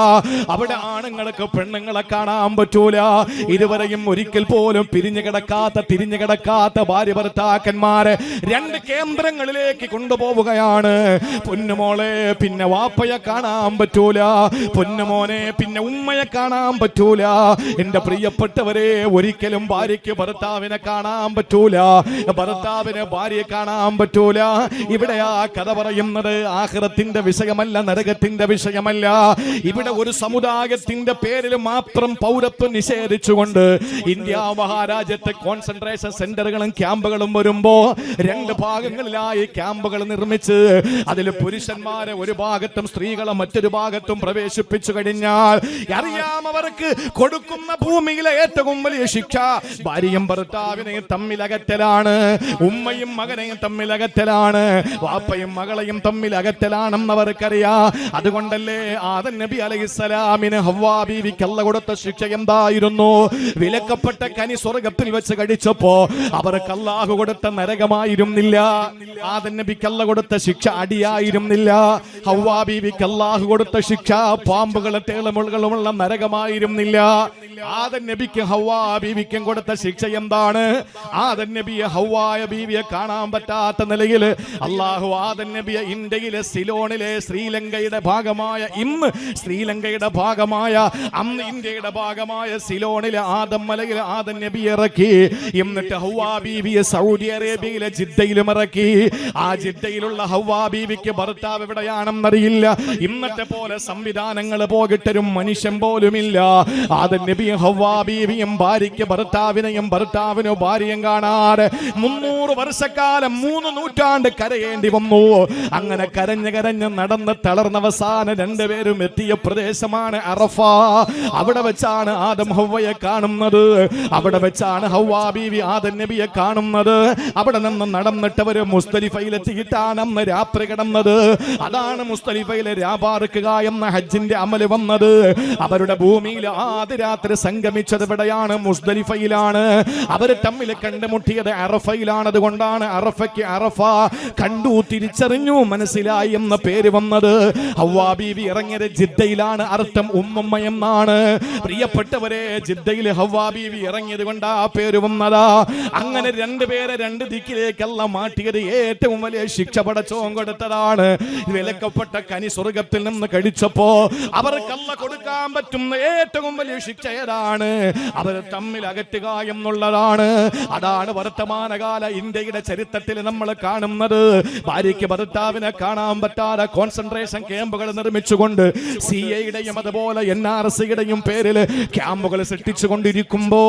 അവിടെ ആണുങ്ങൾക്ക് പെണ്ണുങ്ങളെ കാണാൻ പറ്റൂല. ഇതുവരെയും ഒരിക്കൽ പോലും തിരിഞ്ഞു കിടക്കാത്ത ഭാര്യ ഭർത്താക്കന്മാരെ 2 കേന്ദ്രങ്ങളിലേക്ക് കൊണ്ടുപോവുകയാണ്. പൊന്നുമോളെ പിന്നെ വാപ്പയെ കാണാൻ പറ്റൂല, പൊന്നുമോനെ പിന്നെ ഉമ്മയെ കാണാൻ പറ്റൂല. എന്റെ പ്രിയപ്പെട്ടവരെ, ഒരിക്കലും ഭാര്യയ്ക്ക് ഭർത്താവിനെ കാണാൻ പറ്റൂല, ഭർത്താവിന് ഭാര്യയെ കാണാൻ പറ്റൂല. ഇവിടെ ആ കഥ പറയുന്നത് ആഖിറത്തിന്റെ വിഷയമല്ല, നരകത്തിന്റെ വിഷയമല്ല. ഇവിടെ ഒരു സമുദായത്തിന്റെ പേരിൽ മാത്രം പൗരത്വം നിഷേധിച്ചുകൊണ്ട് ഇന്ത്യ മഹാരാജ്യത്തെ കോൺസെൻട്രേഷൻ സെന്ററുകളും ക്യാമ്പുകളും വരുമ്പോ 2 ഭാഗങ്ങളിലായി ക്യാമ്പുകൾ നിർമ്മിച്ച് അതിൽ പുരുഷന്മാരെ ഒരു ഭാഗത്തും സ്ത്രീകളെ മറ്റൊരു ഭാഗത്തും പ്രവേശിപ്പിച്ചു കഴിഞ്ഞാൽ അറിയാം അവർക്ക് കൊടുക്കുന്ന ഭൂമിയിലെ ഏറ്റവും വലിയ ശിക്ഷ ഭാര്യയും ഭർത്താവിനെയും തമ്മിൽ അകറ്റലാണ്, ഉമ്മയും മകനെയും തമ്മിൽ അകറ്റലാണ്, വാപ്പയും മകളെയും തമ്മിൽ അകറ്റലാണെന്ന് അവർക്കറിയാം. അതുകൊണ്ടല്ലേ ആദം നബി അലൈഹിസ്സലാമിന് ഹവ്വാ ബീവിക്ക് അല്ലാഹു കൊടുത്ത ശിക്ഷ എന്തായിരുന്നു? വിലക്കപ്പെട്ട കനി സ്വർഗ്ഗത്തിൽ വെച്ച് കഴിച്ചപ്പോ അവർക്ക് അല്ലാഹു കൊടുത്ത നരകമായിരുന്നില്ല. ആദം നബിക്ക് അല്ലാഹു കൊടുത്ത ശിക്ഷ അടിയായിരുന്നില്ല. ഹവ്വാ ബീവിക്ക് അല്ലാഹു കൊടുത്ത ശിക്ഷ പാമ്പുകളെ തേളുമുള്ളുകളുമുള്ള നരകമായിരുന്നില്ല. ആദം നബിക്ക് ഹവ്വാ ബീവിക്കും കൊടുത്ത ശിക്ഷ എന്താണ്? ആദം നബിയെ ഹവ്വാ ബീവിയെ കാണാൻ പറ്റാത്ത നിലയിൽ അല്ലാഹു ആദം നബിയെ ഇന്ത്യയിലെ സിലോണിലെ ശ്രീലങ്കയുടെ ഭാഗമായ ഇന്ന് ശ്രീലങ്കയുടെ ഭാഗമായ അന്ന് ഇന്ത്യയുടെ ഭാഗമായ സിലോണിലെ ആദം മലയിൽ ആദം നബിയെ ഇറക്കി. എന്നിട്ട് ഹവ്വാ ബീവിയെ സൗദി അറേബ്യയിലെ ജിദ്ദയിലും ഇറക്കി. ആ ജിദ്ദയിലുള്ള ഹവ്വാ ബീവിക്ക് ഭർത്താവ് എവിടെയാണെന്നറിയില്ല. ഇന്നത്തെ പോലെ സംവിധാനങ്ങൾ പോകിട്ടൊരു മനുഷ്യൻ പോലുമില്ല. ആദം നബിയും ഹവ്വാ ബീവിയും ഭാര്യയ്ക്ക് ഭർത്താവിനെയും ഭർത്താവിനോ ഭാര്യയും കാണാറ് 300 വർഷക്കാലം 3 നൂറ്റാണ്ട് കരയേണ്ടി വന്നു. അങ്ങനെ കരഞ്ഞ് നടന്ന് തളർന്ന അവസാനം 2 പേരും എത്തിയ പ്രദേശമാണ് അറഫ. അവിടെ വെച്ചാണ് ആദം ഹവ്വയെ കാണുന്നത്. അവിടെ വെച്ചാണ് ഹവ്വാ ബീവി ആദം നബിയെ കാണുന്നത്. അവിടെ നിന്ന് നടന്നിട്ടവര് മുസ്തലിഫയിലെത്തിയിട്ടാണ് അന്ന് രാത്രി കിടന്നത്. അതാണ് മുസ്തലിഫയിലെ രാപാർക്കുക എന്ന ഹജ്ജിന്റെ അമല് വന്നത്. അവരുടെ ഭൂമിയിൽ ആദ്യ രാത്രി സംഗമിച്ചത് ഇവിടെയാണ്, മുസ്ദലിഫയിലാണ്. അവര് തമ്മിൽ കണ്ടുമുട്ടിയത് അറഫയിലാണ്. അതുകൊണ്ടാണ് അറഫയ്ക്ക് അറഫ കണ്ടു, തിരിച്ചറിഞ്ഞു, മനസ്സിലായി എന്ന പേര് വന്നത്. ഹവ്വാ ബീവി ഇറങ്ങിയത് ജിദ്ദയിലാണ്, അർത്ഥം ഉമ്മമ്മ എന്നാണ്. പ്രിയപ്പെട്ടവരെ, ജിദ്ദയിൽ ഹവ്വാ ബീവി ഇറങ്ങിയത് കൊണ്ട് ആ പേര് വന്നതാ. അങ്ങനെ 2 പേരെ 2 ദിക്കിലേക്കല്ല മാറ്റിയത് ഏറ്റവും വലിയ ശിക്ഷ പടച്ചോൻ കൊടുത്തതാണ്. വിലക്കപ്പെട്ട കനി സ്വർഗ്ഗത്തിൽ നിന്ന് കഴിച്ചപ്പോ അവർക്കല്ല കൊടുക്കാൻ പറ്റുന്ന ഏറ്റവും വലിയ ശിക്ഷ ഏതാണ്? അവർ തമ്മിൽ അകറ്റുക എന്നുള്ളതാണ്. അതാണ് വർത്തമാനകാല ഇന്ത്യയുടെ ചരിത്രത്തിൽ നമ്മൾ കാണുന്നത്. ഭാര്യയ്ക്ക് ഭർത്താവിനെ കാണാൻ പറ്റാതെ കോൺസെൻട്രേഷൻ ക്യാമ്പുകൾ നിർമ്മിച്ചുകൊണ്ട് CAയുടെയും അതുപോലെ NRCയുടെയും പേരിൽ ക്യാമ്പുകൾ സൃഷ്ടിച്ചു കൊണ്ടിരിക്കുമ്പോ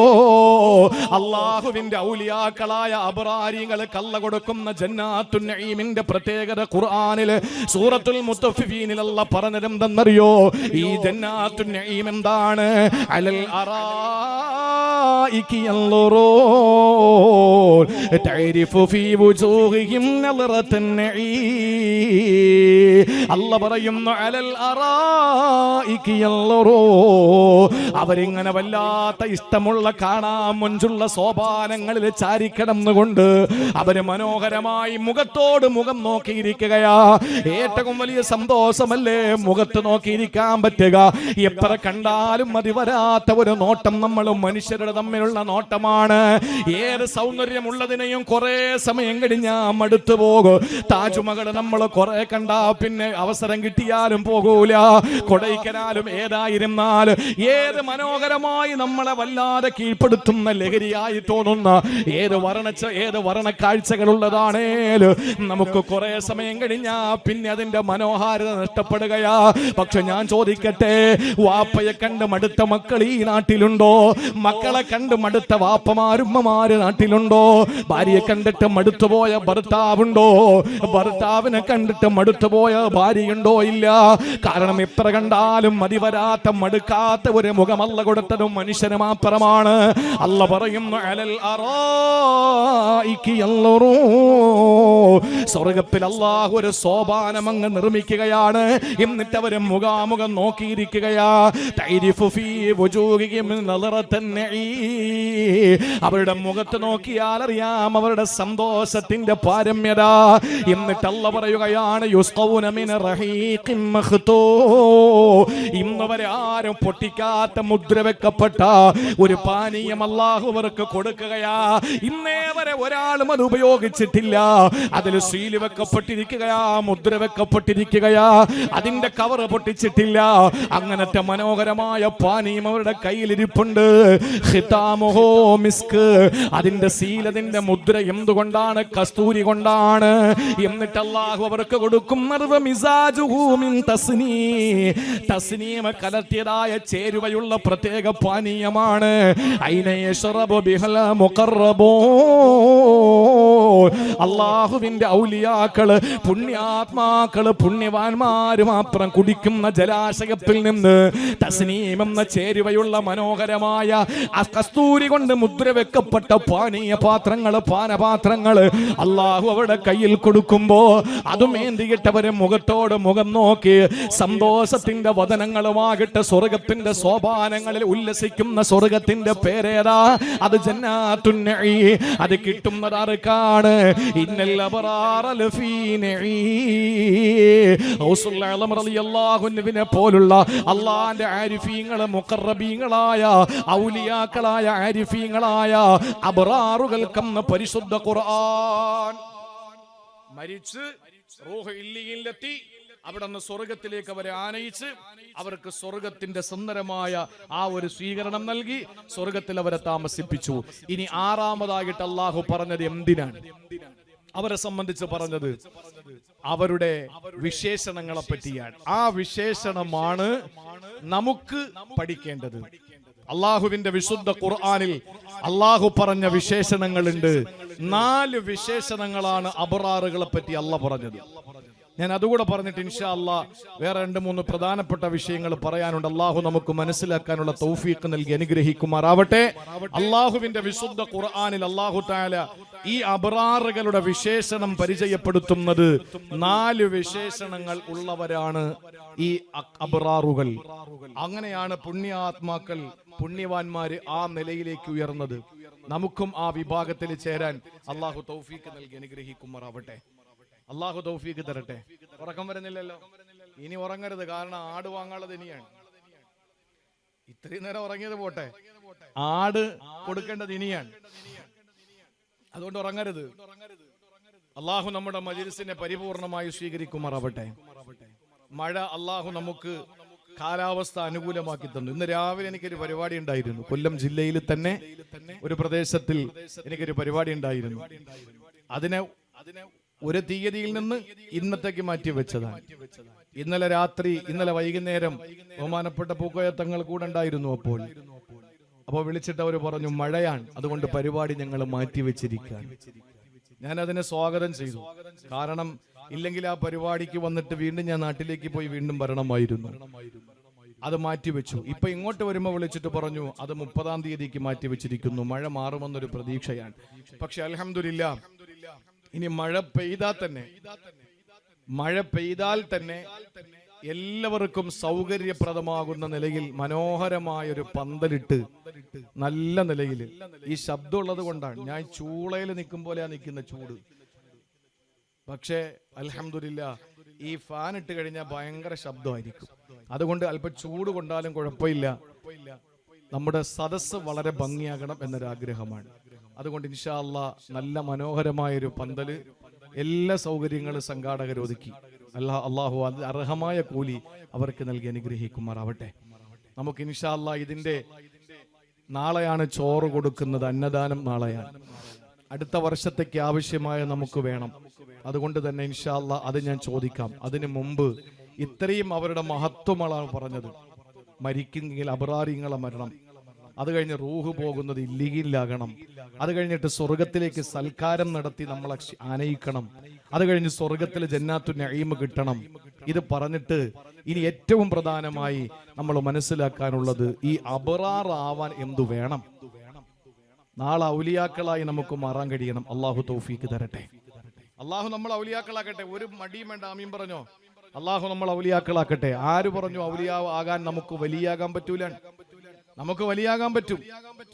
അള്ളാഹുവിന്റെ ഔലിയാക്കളായ അബ്റാരികൾ കള്ള കൊടുക്കുന്ന ജന്നാത്തുൻ നഈമിന്റെ പ്രത്യേകത ഖുർആനിൽ സൂറത്തുൽ മുത്തഫിഫീനിൽ അല്ലാഹ് പറഞ്ഞതെന്തെന്നറിയോ? ഈ ജന്നാത്തുൻ നഈം എന്താണ്? അലൽ അറായികി യൻളുറൂൻ തഅരിഫു ഫീ വുജൂഹിഹിം നളറത്തുൻ നഈം. അല്ലാഹ് പറയുന്നു അലൽ അറായികി യൻളുറൂൻ. അവരിങ്ങനെ വല്ലാത്ത ഇഷ്ടമുള്ള കാണാൻ മുഞ്ചുള്ള സോപാനങ്ങളിൽ ചാരിക്കിടന്നുകൊണ്ട് അവര് മനോഹരമായി മുഖത്തോട് മുഖം നോക്കിയിരിക്കുകയാ. ഏറ്റവും വലിയ സന്തോഷമല്ലേ മുഖത്ത് നോക്കിയിരിക്കാൻ പറ്റുക? എത്ര കണ്ടാലും മതി വരാത്ത ഒരു നോട്ടം നമ്മൾ മനുഷ്യരുടെ തമ്മിൽ തമ്മിലുള്ള നോട്ടമാണ്. ഏത് സൗന്ദര്യമുള്ളതിനെയും കുറെ സമയം കഴിഞ്ഞാ മടുത്തു പോകും. താജ്മഹൽ നമ്മൾ കുറെ കണ്ടാ പിന്നെ അവസരം കിട്ടിയാലും പോകൂല. കൊടൈക്കനാലും ഏതായിരുന്നാലും ഏത് മനോഹരമായി നമ്മളെ വല്ലാതെ കീഴ്പ്പെടുത്തുന്ന ലഹരിയായി തോന്നുന്ന ഏത് വർണ്ണ കാഴ്ചകളുള്ളതാണേലും നമുക്ക് കുറെ സമയം കഴിഞ്ഞാ പിന്നെ അതിന്റെ മനോഹാരിത നഷ്ടപ്പെടുകയാ. പക്ഷെ ഞാൻ ചോദിക്കട്ടെ, വാപ്പയെ കണ്ട് മടുത്ത മക്കൾ ഈ നാട്ടിലുണ്ടോ? മക്കളെ കണ്ട് മടുത്ത വാപ്പമാരുമ്മമാര് നാട്ടിലുണ്ടോ? ഭാര്യയെ കണ്ടിട്ട് മടുത്തുപോയ ഭർത്താവുണ്ടോ? ഭർത്താവിനെ കണ്ടിട്ട് മടുത്തുപോയ ഭാര്യയുണ്ടോ? ഇല്ല. കാരണം എത്ര കണ്ടാലും മതിവരാത്ത മടുക്കാത്ത ഒരു മുഖമല്ല കൊടുത്തതും മനുഷ്യന് മാത്രമാണ്. അല്ല പറയുന്നു, അലൽ അറായികി യൻളുറൂൻ, സ്വർഗ്ഗത്തിൽ അല്ലാഹു ഒരു സോപാനം അങ്ങ് നിർമ്മിക്കുകയാണ്. എന്നിട്ട് അവര് മുഖാമുഖം നോക്കിയിരിക്കുകയാ. തൈരിഫു ഫീ വുജൂഹിഹിം നളറത്തൻ നഈം, അവരുടെ മുഖത്ത് നോക്കിയാൽ അറിയാം അവരുടെ സന്തോഷത്തിന്റെ പാരമ്യത. എന്നിട്ട് അല്ലാഹു പറയുകയാണ്, യുസ്ഖൗന മിൻ റഹീഖിൻ മഖ്തൂം, ഇന്നുവരെ ആരും പൊട്ടിക്കാത്ത മുദ്ര വെക്കപ്പെട്ട ഒരു പാനീയം അല്ലാഹു അവർക്ക് കൊടുക്കുകയാ. ഇന്നേ വരെ ഒരാളും അത് ഉപയോഗിച്ചിട്ടില്ല. അതിൽ സീല് വെക്കപ്പെട്ടിരിക്കുകയാ, മുദ്ര വെക്കപ്പെട്ടിരിക്കുകയാ, അതിന്റെ കവർ പൊട്ടിച്ചിട്ടില്ല. അങ്ങനത്തെ മനോഹരമായ പാനീയം അവരുടെ കയ്യിലിരിപ്പുണ്ട്. ഖിതാമുഹു മിസ്ക്, അതിന്റെ സീൽ, അതിന്റെ മുദ്ര എന്തുകൊണ്ടാണ്? കസ്തൂരി കൊണ്ടാണ്. എന്നിട്ട് അല്ലാഹു അവർക്ക് കൊടുക്കും മിസാജുഹു മിൻ തസ്നീം, കലർത്തിയതായ ചേരുവയുള്ള പ്രത്യേക പാനീയമാണ്. ഐന യശ്റബു ബിഹൽ മുഖറബൂൻ, അല്ലാഹുവിന്റെ ഔലിയാക്കള്, പുണ്യാത്മാക്കള്, പുണ്യവാന്മാര് മാത്രം കുടിക്കുന്ന ജലാശയത്തിൽ നിന്ന് തസ്നീം എന്ന ചേരുവയുള്ള മനോഹരമായ കസ്തൂരി കൊണ്ട് മുദ്ര വെക്കപ്പെട്ട പാനീയ പാത്രങ്ങള്, പാനപാത്രങ്ങള് അല്ലാഹു അവരുടെ കയ്യിൽ കൊടുക്കുമ്പോ അതും ഏന്തിയിട്ടവരെ മുഖത്തോട് മുഖം നോക്കി സന്തോഷത്തിന്റെ വദനങ്ങളുമാകട്ടെ സ്വർഗത്തിന്റെ സോപാനങ്ങളിൽ ഉല്ലസിക്കുന്ന സ്വർഗത്തിന്റെ പേരേതാ? അത് ജന്നാത്തുൻ നഈം. അത് കിട്ടുന്നത് ആർക്കാണ്? ഇന്നൽ അബ്റാറ ലഫീ നഈം. റസൂലുള്ളാഹി റളിയല്ലാഹു അൻഹുവിനെ പോലുള്ള അല്ലാഹുവിന്റെ ആരിഫീങ്ങളെ, മുഖറബീങ്ങളായ ഔലിയാക്കളായ ആരിഫീങ്ങളായ അബ്റാറുകൾക്കെന്ന പരിശുദ്ധ ഖുർആൻ മരിച്ച് റൂഹ് ഇല്ലിയിലെത്തി അവിടെ നിന്ന് സ്വർഗത്തിലേക്ക് അവരെ ആനയിച്ച് അവർക്ക് സ്വർഗത്തിന്റെ സുന്ദരമായ ആ ഒരു സ്വീകരണം നൽകി സ്വർഗത്തിൽ അവരെ താമസിപ്പിച്ചു. ഇനി ആറാമതായിട്ട് അല്ലാഹു പറഞ്ഞത് എന്തിനാണ്? അവരെ സംബന്ധിച്ച് പറഞ്ഞത് അവരുടെ വിശേഷണങ്ങളെ പറ്റിയാണ്. ആ വിശേഷണമാണ് നമുക്ക് പഠിക്കേണ്ടത്. അള്ളാഹുവിന്റെ വിശുദ്ധ ഖുർആനിൽ അള്ളാഹു പറഞ്ഞ വിശേഷണങ്ങളുണ്ട്. 4 വിശേഷണങ്ങളാണ് അബ്റാറുകളെ പറ്റി അള്ളാഹ് പറഞ്ഞത്. ഞാൻ അതുകൂടെ പറഞ്ഞിട്ട് ഇൻഷാ അല്ലാഹ് വേറെ 2-3 പ്രധാനപ്പെട്ട വിഷയങ്ങൾ പറയാനുണ്ട്. അള്ളാഹു നമുക്ക് മനസ്സിലാക്കാനുള്ള തൗഫീഖ് നൽകി അനുഗ്രഹിക്കുമാറാവട്ടെ. അള്ളാഹുവിന്റെ വിശുദ്ധ ഖുർആനിൽ അള്ളാഹു തആല ഈ അബ്റാറുകളുടെ വിശേഷണം പരിചയപ്പെടുത്തുന്നത് 4 വിശേഷണങ്ങൾ ഉള്ളവരാണ് ഈ അബ്റാറുകൾ. അങ്ങനെയാണ് പുണ്യാത്മാക്കൾ, പുണ്യവാന്മാര് ആ നിലയിലേക്ക് ഉയർന്നത്. നമുക്കും ആ വിഭാഗത്തിൽ ചേരാൻ അള്ളാഹു തൗഫീഖ് നൽകി അനുഗ്രഹിക്കുമാറാവട്ടെ. അള്ളാഹു തൗഫീഖ് തരട്ടെ. ഉറക്കം വരുന്നില്ലല്ലോ? ഇനി ഉറങ്ങരുത്, കാരണം ആട് വാങ്ങാനുള്ളത് ഇനിയാണ്. ഇത്രയും നേരം ഉറങ്ങിയത് പോട്ടെ, ആട് കൊടുക്കേണ്ടത് ഇനിയാണ്. അതുകൊണ്ട് ഉറങ്ങരുത്. അള്ളാഹു നമ്മുടെ മജ്‌ലിസിനെ പരിപൂർണമായി സ്വീകരിക്കുമാറാവട്ടെ. മഴ അള്ളാഹു നമുക്ക് കാലാവസ്ഥ അനുകൂലമാക്കി തന്നു. ഇന്ന് രാവിലെ എനിക്കൊരു പരിപാടി ഉണ്ടായിരുന്നു. കൊല്ലം ജില്ലയിൽ തന്നെ ഒരു പ്രദേശത്തിൽ എനിക്കൊരു പരിപാടി ഉണ്ടായിരുന്നു. അതിനെ ഒരു തീയതിയിൽ നിന്ന് ഇന്നത്തേക്ക് മാറ്റി വെച്ചതാണ്. ഇന്നലെ രാത്രി, ഇന്നലെ വൈകുന്നേരം ബഹുമാനപ്പെട്ട പൂക്കോയ തങ്ങൾ കൂടെ ഉണ്ടായിരുന്നു. അപ്പോൾ വിളിച്ചിട്ട് അവർ പറഞ്ഞു, മഴയാണ്, അതുകൊണ്ട് പരിപാടി ഞങ്ങൾ മാറ്റി വെച്ചിരിക്കുകയാണ്. ഞാൻ അതിനെ സ്വാഗതം ചെയ്തു. കാരണം ഇല്ലെങ്കിൽ ആ പരിപാടിക്ക് വന്നിട്ട് വീണ്ടും ഞാൻ നാട്ടിലേക്ക് പോയി വീണ്ടും വരണമായിരുന്നു. അത് മാറ്റിവെച്ചു. ഇപ്പൊ ഇങ്ങോട്ട് വരുമ്പോൾ വിളിച്ചിട്ട് പറഞ്ഞു അത് 30-ാം തീയതിക്ക് മാറ്റി വെച്ചിരിക്കുന്നു. മഴ മാറുമെന്നൊരു പ്രതീക്ഷയാണ്. പക്ഷെ അൽഹംദുലില്ലാഹ് ഇനി മഴ പെയ്താൽ തന്നെ എല്ലാവർക്കും സൗകര്യപ്രദമാകുന്ന നിലയിൽ മനോഹരമായ ഒരു പന്തലിട്ട് നല്ല നിലയിൽ, ഈ ശബ്ദം ഉള്ളത് കൊണ്ടാണ് ഞാൻ ചൂളയിൽ നിൽക്കും പോലെയാ നിൽക്കുന്ന ചൂട്. പക്ഷേ അൽഹംദുലില്ലാഹ് ഈ ഫാൻ ഇട്ട് കഴിഞ്ഞാൽ ഭയങ്കര ശബ്ദമായിരിക്കും. അതുകൊണ്ട് അല്പം ചൂട് കൊണ്ടാലും കുഴപ്പമില്ല, നമ്മുടെ സദസ്സ് വളരെ ഭംഗിയാകണം എന്നൊരാഗ്രഹമാണ്. അതുകൊണ്ട് ഇൻഷാ അല്ലാ നല്ല മനോഹരമായൊരു പന്തല്, എല്ലാ സൗകര്യങ്ങളും സംഘാടകർ ഒതുക്കി അള്ളാഹു അത് അർഹമായ കൂലി അവർക്ക് നൽകി അനുഗ്രഹിക്കുമാറാവട്ടെ. നമുക്ക് ഇൻഷാ അല്ലാ ഇതിന്റെ നാളെയാണ് ചോറ് കൊടുക്കുന്നത്, അന്നദാനം നാളെയാണ്. അടുത്ത വർഷത്തേക്ക് ആവശ്യമായ നമുക്ക് വേണം. അതുകൊണ്ട് തന്നെ ഇൻഷാ അല്ലാ അത് ഞാൻ ചോദിക്കാം. അതിനു മുമ്പ് ഇത്രയും അവരുടെ മഹത്വങ്ങളാണ് പറഞ്ഞത്. മരിക്കുമെങ്കിൽ അബ്റാരിങ്ങളെ മരണം, അത് കഴിഞ്ഞ് റൂഹ് പോകുന്നത് ഇല്ലിഗിലാകണം, അത് കഴിഞ്ഞിട്ട് സ്വർഗത്തിലേക്ക് സൽക്കാരം നടത്തി നമ്മളെ ആനയിക്കണം, അത് കഴിഞ്ഞ് സ്വർഗത്തിൽ ജന്നാത്തു നഈം കിട്ടണം. ഇത് പറഞ്ഞിട്ട് ഇനി ഏറ്റവും പ്രധാനമായി നമ്മൾ മനസ്സിലാക്കാനുള്ളത് ഈ അബ്റാർ ആവാൻ എന്തു വേണം? നാളെ ഔലിയാക്കളായി നമുക്ക് മാറാൻ കഴിയണം. അള്ളാഹു തൗഫീക്ക് തരട്ടെ. അള്ളാഹു നമ്മൾ ഔലിയാക്കളാക്കട്ടെ. ഒരു മടിയും വേണ്ട. ആമീൻ പറഞ്ഞോ. അള്ളാഹു നമ്മൾ ഔലിയാക്കളാക്കട്ടെ. ആര് പറഞ്ഞു ഔലിയാ ആകാൻ നമുക്ക് വലിയാകാൻ പറ്റൂല? നമുക്ക് വലിയാകാൻ പറ്റും.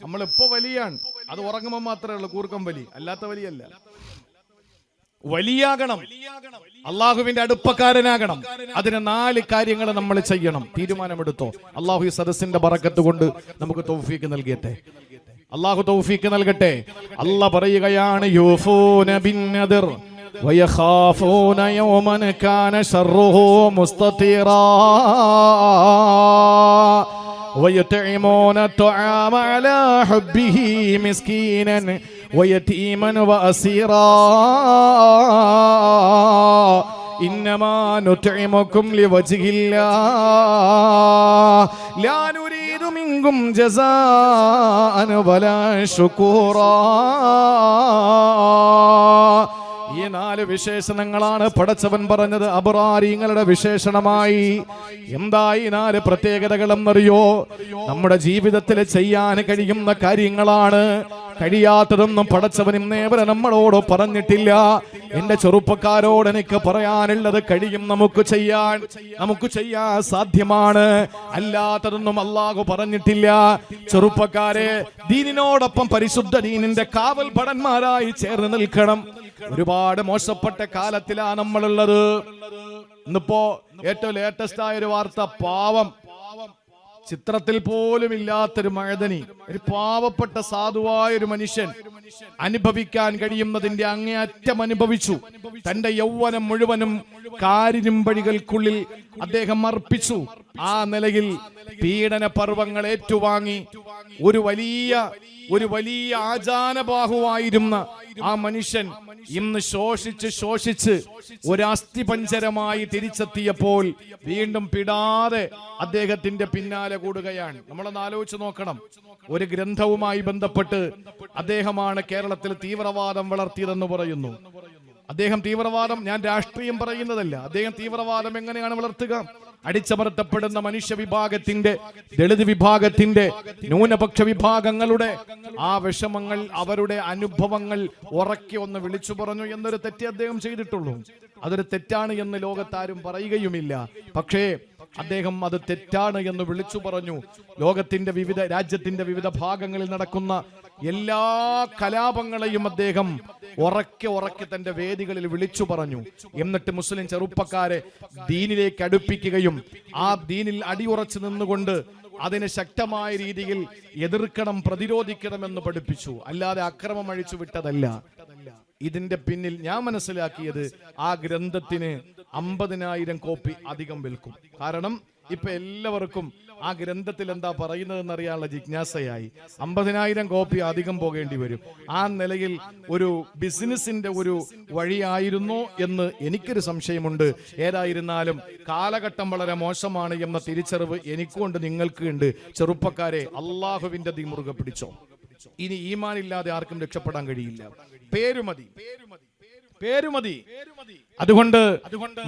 നമ്മളിപ്പോ വലിയാണ്, അത് ഉറങ്ങുമ്പോൾ മാത്രമേ ഉള്ളൂ കൂർക്കം വലി, അല്ലാത്ത വലിയല്ല. വലിയാകണം, അള്ളാഹുവിന്റെ അടുപ്പക്കാരനാകണം. അതിന് 4 കാര്യങ്ങൾ നമ്മൾ ചെയ്യണം. തീരുമാനമെടുത്തോ. അള്ളാഹു ഈ സദസ്സിന്റെ ബറക്കത്ത് കൊണ്ട് നമുക്ക് തൗഫീക്ക് നൽകട്ടെ. അള്ളാഹു തൗഫീക്ക് നൽകട്ടെ. അല്ലാഹ് പറയുകയാണ്, യൂഫൂന ബിന്നദർ വയഖാഫൂന യൗമൻ കാന ശർറുഹു മുസ്തതിറാ ويطعمون الطعام على حبه مسكينا ويتيما وأسيرا إنما نطعمكم لوجه الله لا نريد منكم جزاء ولا شكورا. ഈ 4 വിശേഷണങ്ങളാണ് പടച്ചവൻ പറഞ്ഞത് അബ്റാരിങ്ങളുടെ വിശേഷണമായി. എന്താ ഈ 4 പ്രത്യേകതകളെന്നറിയോ? നമ്മുടെ ജീവിതത്തിൽ ചെയ്യാൻ കഴിയുന്ന കാര്യങ്ങളാണ്. കഴിയാത്തതൊന്നും പടച്ചവൻ ഇന്നേവരെ നമ്മളോട് പറഞ്ഞിട്ടില്ല. എന്റെ ചെറുപ്പക്കാരോട് എനിക്ക് പറയാനുള്ളത്, കഴിയും നമുക്ക് ചെയ്യാൻ സാധ്യമാണ്. അല്ലാത്തതൊന്നും അല്ലാഹു പറഞ്ഞിട്ടില്ല. ചെറുപ്പക്കാരെ, ദീനിനോടൊപ്പം പരിശുദ്ധ ദീനിന്റെ കാവൽ ഭടന്മാരായി ചേർന്ന് നിൽക്കണം. ഒരുപാട് മോശപ്പെട്ട കാലത്തിലാണ് നമ്മളുള്ളത്. ഇന്നിപ്പോ ഏറ്റവും ലേറ്റസ്റ്റ് ആയ ഒരു വാർത്ത, പാവം ചിത്രത്തിൽ പോലും ഇല്ലാത്തൊരു മഴതനി, ഒരു പാവപ്പെട്ട സാധുവായ ഒരു മനുഷ്യൻ അനുഭവിക്കാൻ കഴിയുന്നതിന്റെ അങ്ങേയറ്റം അനുഭവിച്ചു. തന്റെ യൗവനം മുഴുവനും കാരിരുമ്പഴികൾക്കുള്ളിൽ അദ്ദേഹം അർപ്പിച്ചു. ആ നിലയിൽ പീഡന പർവ്വങ്ങൾ ഏറ്റുവാങ്ങി ഒരു വലിയ ആജാനബാഹുവായിരുന്ന ആ മനുഷ്യൻ ഇന്ന് ശോഷിച്ച് ഒരു അസ്ഥിപഞ്ചരമായി തിരിച്ചെത്തിയപ്പോൾ വീണ്ടും പിടാതെ അദ്ദേഹത്തിന്റെ പിന്നാലെ കൂടുകയാണ്. നമ്മളൊന്ന് ആലോചിച്ച് നോക്കണം. ഒരു ഗ്രന്ഥവുമായി ബന്ധപ്പെട്ട് അദ്ദേഹമാണ് കേരളത്തിൽ തീവ്രവാദം വളർത്തിയതെന്ന് പറയുന്നു. അദ്ദേഹം തീവ്രവാദം, ഞാൻ രാഷ്ട്രീയം പറയുന്നതല്ല, അദ്ദേഹം തീവ്രവാദം എങ്ങനെയാണ് വളർത്തുക? അടിച്ചമർത്തപ്പെടുന്ന മനുഷ്യ വിഭാഗത്തിന്റെ, ദളിത് വിഭാഗത്തിന്റെ, ന്യൂനപക്ഷ വിഭാഗങ്ങളുടെ ആ വിഷമങ്ങൾ, അവരുടെ അനുഭവങ്ങൾ ഉറക്കെ ഒന്ന് വിളിച്ചു പറഞ്ഞു എന്നൊരു തെറ്റേ അദ്ദേഹം ചെയ്തിട്ടുള്ളൂ. അതൊരു തെറ്റാണ് എന്ന് ലോകത്താരും പറയുകയുമില്ല. പക്ഷേ അദ്ദേഹം അത് തെറ്റാണ് എന്ന് വിളിച്ചു പറഞ്ഞു. രാജ്യത്തിന്റെ വിവിധ ഭാഗങ്ങളിൽ നടക്കുന്ന എല്ലാ കലാപങ്ങളെയും അദ്ദേഹം ഉറക്കെ തന്റെ വേദികളിൽ വിളിച്ചു പറഞ്ഞു. എന്നിട്ട് മുസ്ലിം ചെറുപ്പക്കാരെ ദീനിലേക്ക് അടുപ്പിക്കുകയും ആ ദീനിൽ അടിയുറച്ചു നിന്നുകൊണ്ട് അതിനെ ശക്തമായ രീതിയിൽ എതിർക്കണം, പ്രതിരോധിക്കണമെന്ന് പഠിപ്പിച്ചു. അല്ലാതെ അക്രമം അഴിച്ചു വിട്ടതല്ല. ഇതിന്റെ പിന്നിൽ ഞാൻ മനസ്സിലാക്കിയത്, ആ ഗ്രന്ഥത്തിന് 50,000 കോപ്പി അധികം വിൽക്കും. കാരണം ഇപ്പൊ എല്ലാവർക്കും ആ ഗ്രന്ഥത്തിൽ എന്താ പറയുന്നതെന്ന് അറിയാനുള്ള ജിജ്ഞാസയായി. 50,000 കോപ്പി അധികം പോകേണ്ടി വരും. ആ നിലയിൽ ഒരു ബിസിനസിന്റെ ഒരു വഴിയായിരുന്നോ എന്ന് എനിക്കൊരു സംശയമുണ്ട്. ഏതായിരുന്നാലും കാലഘട്ടം വളരെ മോശമാണ് എന്ന തിരിച്ചറിവ് എനിക്കുണ്ട്, നിങ്ങൾക്കുണ്ട്. ചെറുപ്പക്കാരെ, അള്ളാഹുവിന്റെ ദീൻ മുറുകെ പിടിച്ചോ. ഇനി ഈമാനില്ലാതെ ആർക്കും രക്ഷപ്പെടാൻ കഴിയില്ല. പേരുമതി. അതുകൊണ്ട്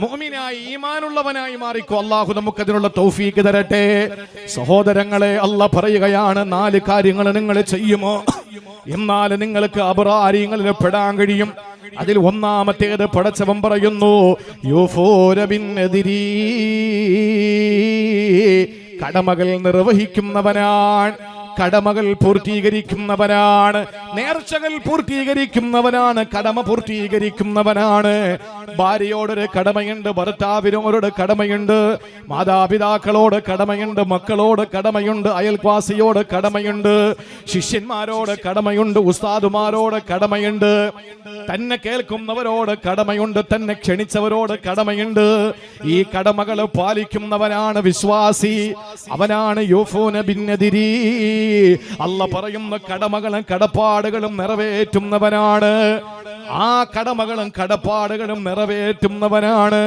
മുഅ്മിനായി, ഈമാനുള്ളവനായി മാറിക്കോ. അള്ളാഹു നമുക്കതിനുള്ള തൗഫീക്ക് തരട്ടെ. സഹോദരങ്ങളെ, അള്ളാഹ് പറയുകയാണ്, 4 കാര്യങ്ങൾ നിങ്ങൾ ചെയ്യുമോ എന്നാൽ നിങ്ങൾക്ക് അബ്റാരിങ്ങളിൽ പെടാൻ കഴിയും. അതിൽ ഒന്നാമത്തേത് പടച്ചവൻ പറയുന്നു, യൂഫൂന ബിന്നദിരി, കടമകൾ നിർവഹിക്കുന്നവനാണ്, കടമകൾ പൂർത്തീകരിക്കുന്നവനാണ്. നേർച്ചകൾ പൂർത്തീകരിക്കുന്നവനാണ്, കടമ പൂർത്തീകരിക്കുന്നവനാണ്. ഭാര്യയോടൊരു കടമയുണ്ട്, ഭർത്താവിനോടൊരു കടമയുണ്ട്, മാതാപിതാക്കളോട് കടമയുണ്ട്, മക്കളോട് കടമയുണ്ട്, അയൽവാസിയോട് കടമയുണ്ട്, ശിഷ്യന്മാരോട് കടമയുണ്ട്, ഉസ്താദുമാരോട് കടമയുണ്ട്, തന്നെ കേൾക്കുന്നവരോട് കടമയുണ്ട്, തന്നെ ക്ഷണിച്ചവരോട് കടമയുണ്ട്. ഈ കടമകൾ പാലിക്കുന്നവനാണ് വിശ്വാസി, അവനാണ് യൂഫൂന ബിന്നദിരി. അല്ലാഹ് പറയുന്ന കടമകളും കടപ്പാടുകളും നിറവേറ്റുന്നവനാണ്. ആ കടമകളും കടപ്പാടുകളും നിറവേറ്റുന്നവനാണ്.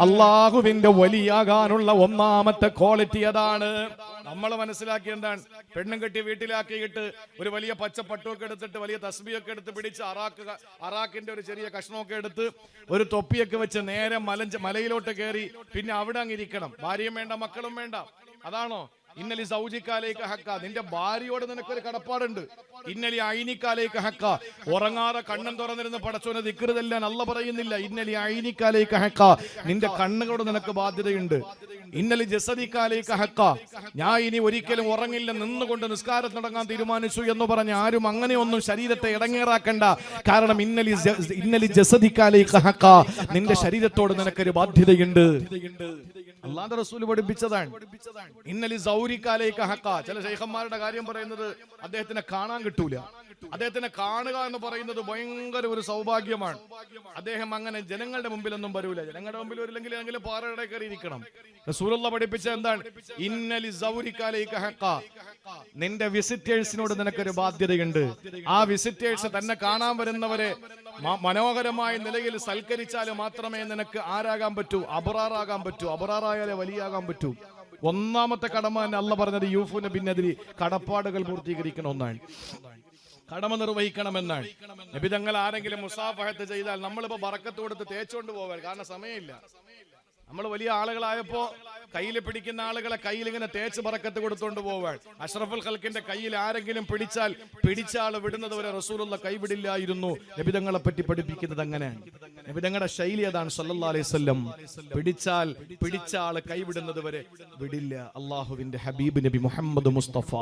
അള്ളാഹുവിന്റെ വലിയാകാനുള്ള ഒന്നാമത്തെ ക്വാളിറ്റി അതാണ്. നമ്മൾ മനസ്സിലാക്കി എന്താണ്? പെണ്ണും കെട്ടി വീട്ടിലാക്കിയിട്ട് ഒരു വലിയ പച്ചപ്പട്ടുമൊക്കെ എടുത്തിട്ട് വലിയ തസ്ബിയൊക്കെ എടുത്ത് പിടിച്ച് അറാക്കിന്റെ ഒരു ചെറിയ കഷ്ണമൊക്കെ എടുത്ത് ഒരു തൊപ്പിയൊക്കെ വെച്ച് നേരെ മലയിലോട്ട് കയറി പിന്നെ അവിടെ അങ്ങിരിക്കണം. ഭാര്യയും വേണ്ട, മക്കളും വേണ്ട. അതാണോ? ഇന്നലി സൗജിക്കാലേക്ക് ഹക്ക, നിന്റെ ഭാര്യയോട് നിനക്കൊരു കടപ്പാടുണ്ട്. ഇന്നലി ഐനിക്കാലേക്ക് ഹക്ക, ഉറങ്ങാതെ കണ്ണും തുറന്നിരുന്ന് പടച്ചോനെ ദിക്റുതെല്ലാൻ അല്ല പറയുന്നില്ല. ഇന്നലി ഐനിക്കാലേക്ക് ഹക്ക, നിന്റെ കണ്ണുകളോട് നിനക്ക് ബാധ്യതയുണ്ട്. ഇന്നലി ജസദിക്കാലേക്ക് ഹക്ക, ഞാൻ ഇനി ഒരിക്കലും ഉറങ്ങില്ല, നിന്നുകൊണ്ട് നിസ്കാരം തുടങ്ങാൻ തീരുമാനിച്ചു എന്ന് പറഞ്ഞ് ആരും അങ്ങനെയൊന്നും ശരീരത്തെ ഇടങ്ങേറാക്കണ്ട. കാരണം ഇന്നലി ജസദിക്കാലേക്ക് ഹക്ക, നിന്റെ ശരീരത്തോട് നിനക്കൊരു ബാധ്യതയുണ്ട്. അല്ലാഹുവിന്റെ റസൂൽ പഠിപ്പിച്ചതാണ്. ഇന്നലി സൗരിക്കാലേക്ക് ഹക്ക. ചില ശൈഖന്മാരുടെ കാര്യം പറയുന്നത് അദ്ദേഹത്തിനെ കാണാൻ കിട്ടൂല. അദ്ദേഹത്തിനെ കാണുക എന്ന് പറയുന്നത് ഭയങ്കര ഒരു സൗഭാഗ്യമാണ്. അദ്ദേഹം അങ്ങനെ ജനങ്ങളുടെ മുമ്പിലൊന്നും വരൂല. ജനങ്ങളുടെ മുമ്പിൽ വരില്ലെങ്കിൽ പാറയുടെ കയറിയിരിക്കണം. റസൂലുള്ളാഹി പഠിപ്പിച്ച എന്താണ്? ഇന്നലി സൗരിക്കാലേക്ക് ഹക്ക, നിന്റെ വിസിറ്റേഴ്സിനോട് നിനക്കൊരു ബാധ്യതയുണ്ട്. ആ വിസിറ്റേഴ്സ് തന്നെ കാണാൻ വരുന്നവരെ മനോഹരമായ നിലയിൽ സൽക്കരിച്ചാൽ മാത്രമേ നിനക്ക് ആരാകാൻ പറ്റൂ? അബ്റാറാകാൻ പറ്റൂ. അബ്റാറായാലേ വലിയാകാൻ പറ്റൂ. ഒന്നാമത്തെ കടമ തന്നെ അല്ലാഹ് പറഞ്ഞത് യൂഫൂന ബിന്നദിരി, കടപ്പാടുകൾ പൂർത്തീകരിക്കണം ഒന്നാണ്, കടമ നിർവഹിക്കണമെന്നാണ്. നബി തങ്ങൾ ആരെങ്കിലും മുസാഫഹത്ത് ചെയ്താൽ നമ്മളിപ്പോ ബറക്കത്ത് കൊടുത്ത് തേച്ചോണ്ട് പോകാൻ, കാരണം സമയമില്ല. നമ്മൾ വലിയ ആളുകളായപ്പോ കയ്യിൽ പിടിക്കുന്ന ആളുകളെ കയ്യിൽ ഇങ്ങനെ തേച്ച് ബറക്കത്ത് കൊടുത്തോണ്ട് പോവാൻ. അഷ്റഫുൽ ഖൽക്കിന്റെ കയ്യിൽ ആരെങ്കിലും പിടിച്ച ആള് വിടുന്നത് വരെ റസൂലുള്ളാഹി കൈവിടില്ലായിരുന്നു. നബിതങ്ങളെ പറ്റി പഠിപ്പിക്കുന്നത് അങ്ങനെയാണ്. നബിതങ്ങളുടെ ശൈലി അതാണ് സല്ലല്ലാഹു അലൈഹി വസല്ലം. പിടിച്ച ആള് കൈവിടുന്നത് വരെ വിടില്ല. അള്ളാഹുവിന്റെ ഹബീബ് നബി മുഹമ്മദ് മുസ്തഫ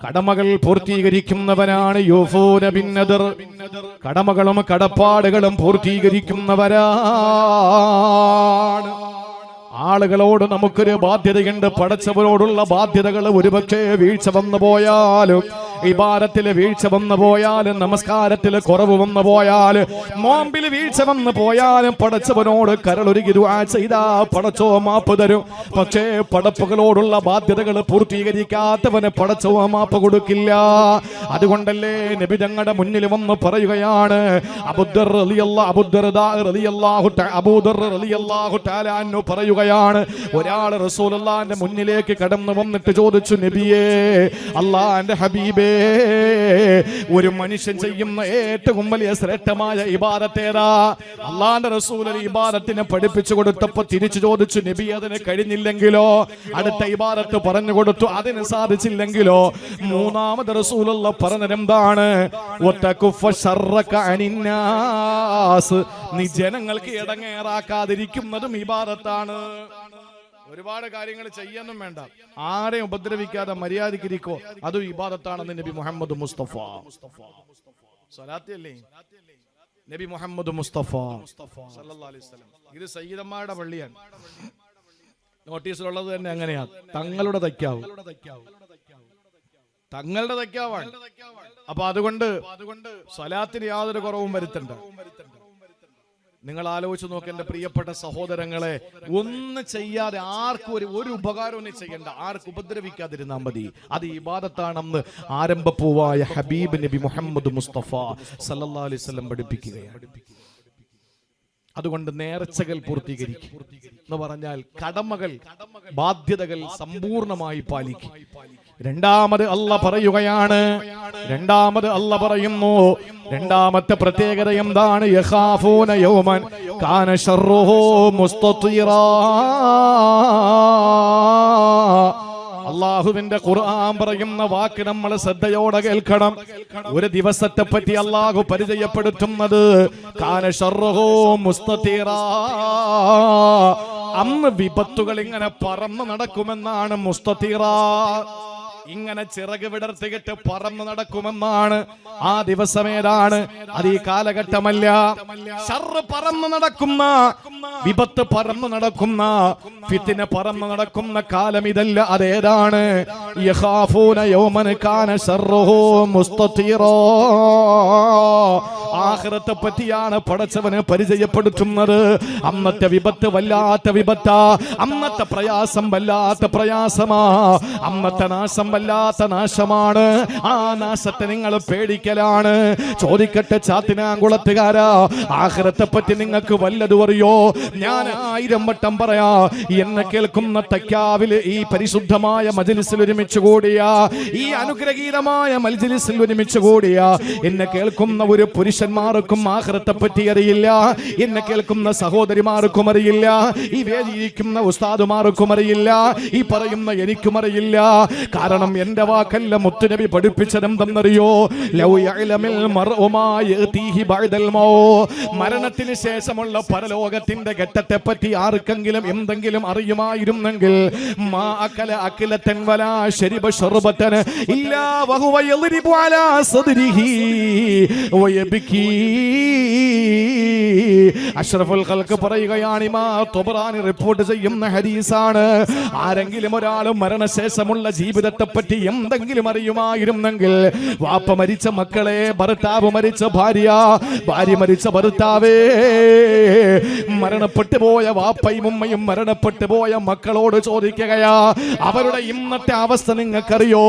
കടമകൾ പൂർത്തീകരിക്കുന്നവനാണ്. യൂഫൂന ബിന്നദർ, കടമകളും കടപ്പാടുകളും പൂർത്തീകരിക്കുന്നവരാണ്. ആളുകളോട് നമുക്കൊരു ബാധ്യതയുണ്ട്. പടച്ചവരോടുള്ള ബാധ്യതകൾ ഒരുപക്ഷെ വീഴ്ച വന്നു പോയാലും, ഇബാദത്തില് വീഴ്ച വന്നു പോയാലും, നമസ്കാരത്തില് കുറവ് വന്നു പോയാലും, നോമ്പില് വീഴ്ച വന്നു പോയാലും പടച്ചവനോട് കരളൊരുകി ദുആ ചെയ്താ പടച്ചോ മാപ്പ് തരും. പക്ഷേ പടപ്പുകളോടുള്ള ബാധ്യതകൾ പൂർത്തീകരിക്കാത്തവന് പടച്ചോ മാപ്പ് കൊടുക്കില്ല. അതുകൊണ്ടല്ലേ നബി തങ്ങളുടെ മുന്നിൽ വന്ന് പറയുകയാണ്, അബൂദർ റളിയല്ലാഹു തആല അൻഹു പറയുകയാണ്, ഒരാൾ റസൂലുള്ളാഹിന്റെ മുന്നിലേക്ക് കടന്നു വന്നിട്ട് ചോദിച്ചു, നബിയേ, അല്ലാഹുവിന്റെ ഹബീബേ, ഒരു മനുഷ്യൻ ചെയ്യുന്ന ഏറ്റവും വലിയ ശ്രേഷ്ഠമായ ഇബാദത്ത് ഏതാ? അല്ലാഹുവിന്റെ റസൂൽ ഇബാദത്തിനെ പഠിപ്പിച്ചു കൊടുത്തപ്പോൾ തിരിച്ചു ചോദിച്ചു, നബി അതിന് കഴിഞ്ഞില്ലെങ്കിലോ? അടുത്ത ഇബാദത്ത് പറഞ്ഞു കൊടുത്തു. അതിന് സാധിച്ചില്ലെങ്കിലോ? മൂന്നാമത് റസൂലുള്ളാഹി പറഞ്ഞത് എന്താണ്? നീ ജനങ്ങൾക്ക് ഇടങ്ങേറാക്കാതിരിക്കുന്നതും ഇബാദത്താണ്. ഒരുപാട് കാര്യങ്ങൾ ചെയ്യാനും വേണ്ട, ആരെയും ഉപദ്രവിക്കാതെ മര്യാദക്കിരിക്കോ, അതും ഇബാദത്താണെന്ന് നബി മുഹമ്മദ് മുസ്തഫ. സ്വലാത്തല്ലേ നബി മുഹമ്മദ് മുസ്തഫ സല്ലല്ലാഹു അലൈഹി വസല്ലം. ഇത് സയ്യിദന്മാരുടെ പള്ളിയാണ്. നോട്ടീസിലുള്ളത് തന്നെ അങ്ങനെയാണ്. തങ്ങളുടെ തയ്ക്കാവാണ്. അപ്പൊ അതുകൊണ്ട് സ്വലാത്തിന് യാതൊരു കുറവും വരുത്തണ്ട. നിങ്ങൾ ആലോചിച്ച് നോക്ക് എന്റെ പ്രിയപ്പെട്ട സഹോദരങ്ങളെ, ഒന്നും ചെയ്യാതെ ആർക്കും ഒരു ഉപകാരവും ചെയ്യണ്ട, ആർക്കും ഉപദ്രവിക്കാതിരുന്നാൽ മതി. അത് ഇബാദത്താണെന്ന് ആരംഭപ്പൂവായ ഹബീബ് നബി മുഹമ്മദ് മുസ്തഫ സല്ലല്ലാഹു അലൈഹി വസല്ലം പഠിപ്പിക്കുകയാണ്. അതുകൊണ്ട് നേർച്ചകൾ പൂർത്തീകരിക്കും എന്ന് പറഞ്ഞാൽ കടമകൾ, ബാധ്യതകൾ സമ്പൂർണമായി പാലിക്കും. രണ്ടാമത് അല്ലാഹ് പറയുന്നു, രണ്ടാമത്തെ പ്രത്യേകത എന്താണ്? യഖാഫൂന യൗമൻ കാന ശർറുഹു മുസ്തതീറാ. അള്ളാഹുവിന്റെ ഖുർആൻ പറയുന്ന വാക്ക് നമ്മൾ ശ്രദ്ധയോടെ കേൾക്കണം. ഒരു ദിവസത്തെ പറ്റി അള്ളാഹു പരിചയപ്പെടുത്തുന്നത് കാന ശർറുഹു മുസ്തതീറാ. അന്ന് വിപത്തുകൾ ഇങ്ങനെ പറന്നു നടക്കുമെന്നാണ്. മുസ്തതീറാ ഇങ്ങനെ ചിറക് വിടർത്തിയിട്ട് പറന്നു നടക്കുമെന്നാണ്. ആ ദിവസം ഏതാണ്? അത് ഈ കാലഘട്ടമല്ല. ശർറ് പറന്നു നടക്കുന്ന, വിപത്ത് പറന്നു നടക്കുന്ന, ഫിത്ന പറന്നു നടക്കുന്ന കാലം ഇതല്ല. അതേതാണ്? യഖാഫൂന യൗമൻ കാന ശർറുഹു മുസ്തതീറാ. ആഖിറത്തെ പറ്റിയാണ് പടച്ചവനെ പരിചയപ്പെടുത്തുന്നത്. അന്നത്തെ വിപത്ത് വല്ലാത്ത വിപത്താ, അന്നത്തെ പ്രയാസം വല്ലാത്ത പ്രയാസമാ, അന്നത്തെ നാശം വല്ലാത്ത നാശമാണ്. ആ നാശത്തെ നിങ്ങൾ പേടിക്കലാണ്. ചോദിക്കട്ടെ ചാത്തിനാങ്കുളത്തുകാരാ, ആഖിറത്തെ പറ്റി നിങ്ങൾക്ക് വല്ലതും അറിയോ? ഞാൻ 1000 വട്ടം പറയാ. എന്നെ കേൾക്കുന്ന തക്കാവില് ഈ പരിശുദ്ധമായ മജ്‌ലിസിൽ ഒരുമിച്ച് കൂടിയ, ഈ അനുഗ്രഹീതമായ മജ്‌ലിസിൽ ഒരുമിച്ച് കൂടിയ എന്നെ കേൾക്കുന്ന ഒരു പുരുഷന്മാർക്കും ആഖിറത്തെ പറ്റി അറിയില്ല. എന്നെ കേൾക്കുന്ന സഹോദരിമാർക്കും അറിയില്ല. ഈ വേദിയിരിക്കുന്ന ഉസ്താദുമാർക്കും അറിയില്ല. ഈ പറയുന്ന എനിക്കും അറിയില്ല. കാരണം എന്റെ വാക്കല്ല, മുത്തുനബി പഠിപ്പിച്ചതെന്തെന്നറിയോ? ലൗ യഅലമുൽ മർഉ മാ യഅതീഹി ബഅദൽ മൗത്ത്. മരണത്തിന് ശേഷമുള്ള പരലോകത്തിന്റെ ഘട്ടത്തെ പറ്റി ആർക്കെങ്കിലും എന്തെങ്കിലും അറിയുമായിരുന്നെങ്കിൽ മാ അകല അകലതൻ വലാ ശരിബ ശർബതൻ ഇല്ലാ വഹുവ യദ്രിബു അലാ സദ്രിഹി വയബ്കി. അഷ്റഫുൽ ഖൽഖ് പറയുകയാണ്, ഇമാം ത്വബറാനി റിപ്പോർട്ട് ചെയ്യുന്ന ഹദീസാണ്. ആരെങ്കിലും ഒരാൾ മരണശേഷമുള്ള ജീവിതത്തെ പറ്റി എന്തെങ്കിലും അറിയുമായിരുന്നെങ്കിൽ, വാപ്പ മരിച്ച മക്കളെ, ഭർത്താവ് മരിച്ച ഭാര്യ, ഭാര്യ മരിച്ച ഭർത്താവേ, മരണപ്പെട്ടു പോയ വാപ്പയും ഉമ്മയും മരണപ്പെട്ടു പോയ മക്കളോട് ചോദിക്കുകയാ, അവരുടെ ഇന്നത്തെ അവസ്ഥ നിങ്ങൾക്കറിയോ?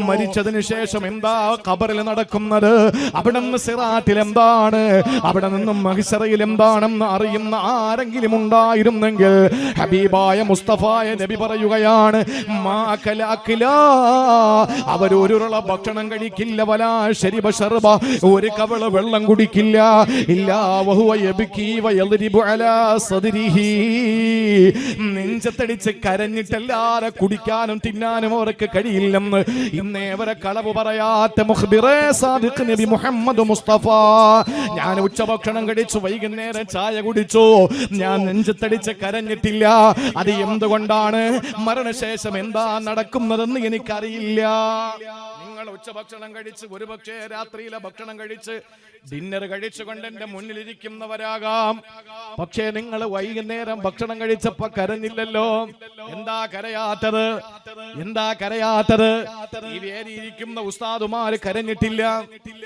മരിച്ചതിന് ശേഷം എന്താ ഖബറിൽ നടക്കുന്നത്? അവിടെ നിന്ന് സിറാത്തിൽ എന്താണ്? അവിടെ നിന്നും മഹ്ശറയിൽ എന്താണെന്ന് അറിയുന്ന ആരെങ്കിലും ഉണ്ടായിരുന്നെങ്കിൽ ഹബീബായ മുസ്തഫായ നബി പറയുകയാണ്, അവരൊരുള്ള ഭക്ഷണം കഴിക്കില്ല, വലാ ശരിബ ശർബ, ഒരു കവള വെള്ളം കുടിക്കില്ല, ഇല്ലാ വഹുവ യബ്കി വയദ്രിബു അലാ സദ്രിഹി. നെഞ്ചത്തടിച്ച് കരഞ്ഞിട്ടല്ലാതെ കുടിക്കാനും തിന്നാനും അവർക്ക് കഴിയില്ലെന്ന് ഇന്നേ വരെ കളവ് പറയാത്ത മുഖ്ബിറേ സാദിഖ് നബി മുഹമ്മദ് മുസ്തഫ. ഞാൻ ഉച്ചഭക്ഷണം കഴിച്ചു, വൈകുന്നേരം ചായ കുടിച്ചു, ഞാൻ നെഞ്ചത്തടിച്ച് കരഞ്ഞിട്ടില്ല. അത് എന്തുകൊണ്ടാണ്? മരണശേഷം എന്താ നടക്കുന്നതെന്ന് എനിക്കറിയില്ല. നിങ്ങൾ ഉച്ചഭക്ഷണം കഴിച്ച്, ഒരുപക്ഷെ രാത്രിയിലെ ഭക്ഷണം കഴിച്ച്, ഡിന്നർ കഴിച്ചുകൊണ്ട് എന്റെ മുന്നിലിരിക്കുന്നവരാകാം. പക്ഷേ നിങ്ങൾ വൈകുന്നേരം ഭക്ഷണം കഴിച്ചപ്പോ കരഞ്ഞില്ലല്ലോ. എന്താ കരയാത്തത്? എന്താ കരയാത്തത്? ഈ വേദിയിരിക്കുന്ന ഉസ്താദുമാര് കരഞ്ഞിട്ടില്ല.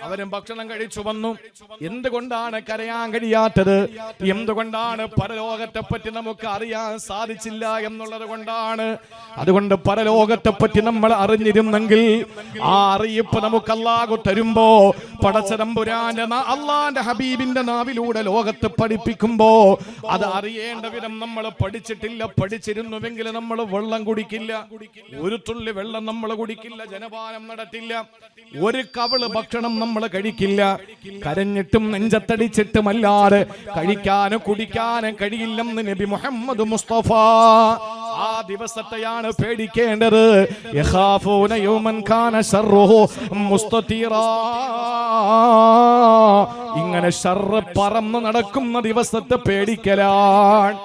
അവരും ഭക്ഷണം കഴിച്ചു വന്നു. എന്തുകൊണ്ടാണ് കരയാൻ കഴിയാത്തത്? എന്തുകൊണ്ടാണ്? പരലോകത്തെ പറ്റി നമുക്ക് അറിയാൻ സാധിച്ചില്ല എന്നുള്ളത് കൊണ്ടാണ്. അതുകൊണ്ട് പരലോകത്തെ പറ്റി നമ്മൾ അറിഞ്ഞിരുന്നെങ്കിൽ, ആ അറിയിപ്പ് നമുക്ക് അല്ലാഹു തരുമ്പോ, പടച്ചതമ്പുരാന്റെ അള്ളാന്റെ ഹബീബിന്റെ നാവിലൂടെ ലോകത്ത് പഠിപ്പിക്കുമ്പോ, അത് അറിയേണ്ട വിധം നമ്മൾ പഠിച്ചിട്ടില്ല. പഠിച്ചിരുന്നുവെങ്കിൽ നമ്മൾ വെള്ളം കുടിക്കില്ല, ഒരു തുള്ളി വെള്ളം നമ്മൾ കുടിക്കില്ല, ജനപാനം നടത്തില്ല, ഒരു കവള് ഭക്ഷണം നമ്മൾ കഴിക്കില്ല. കരഞ്ഞിട്ടും നെഞ്ചത്തടിച്ചിട്ടും അല്ലാതെ കഴിക്കാനും കുടിക്കാനും കഴിയില്ലെന്ന് നബി മുഹമ്മദ് മുസ്തഫ. ആ ദിവസത്തെയാണ് പേടിക്കേണ്ടത്. യഖാഫൂന യൗമൻ കാന ശർറുഹു മുസ്തതീറാ. ഇങ്ങനെ ശർറ് പറന്നു നടക്കുന്ന ദിവസത്തെ പേടിക്കലാണ്.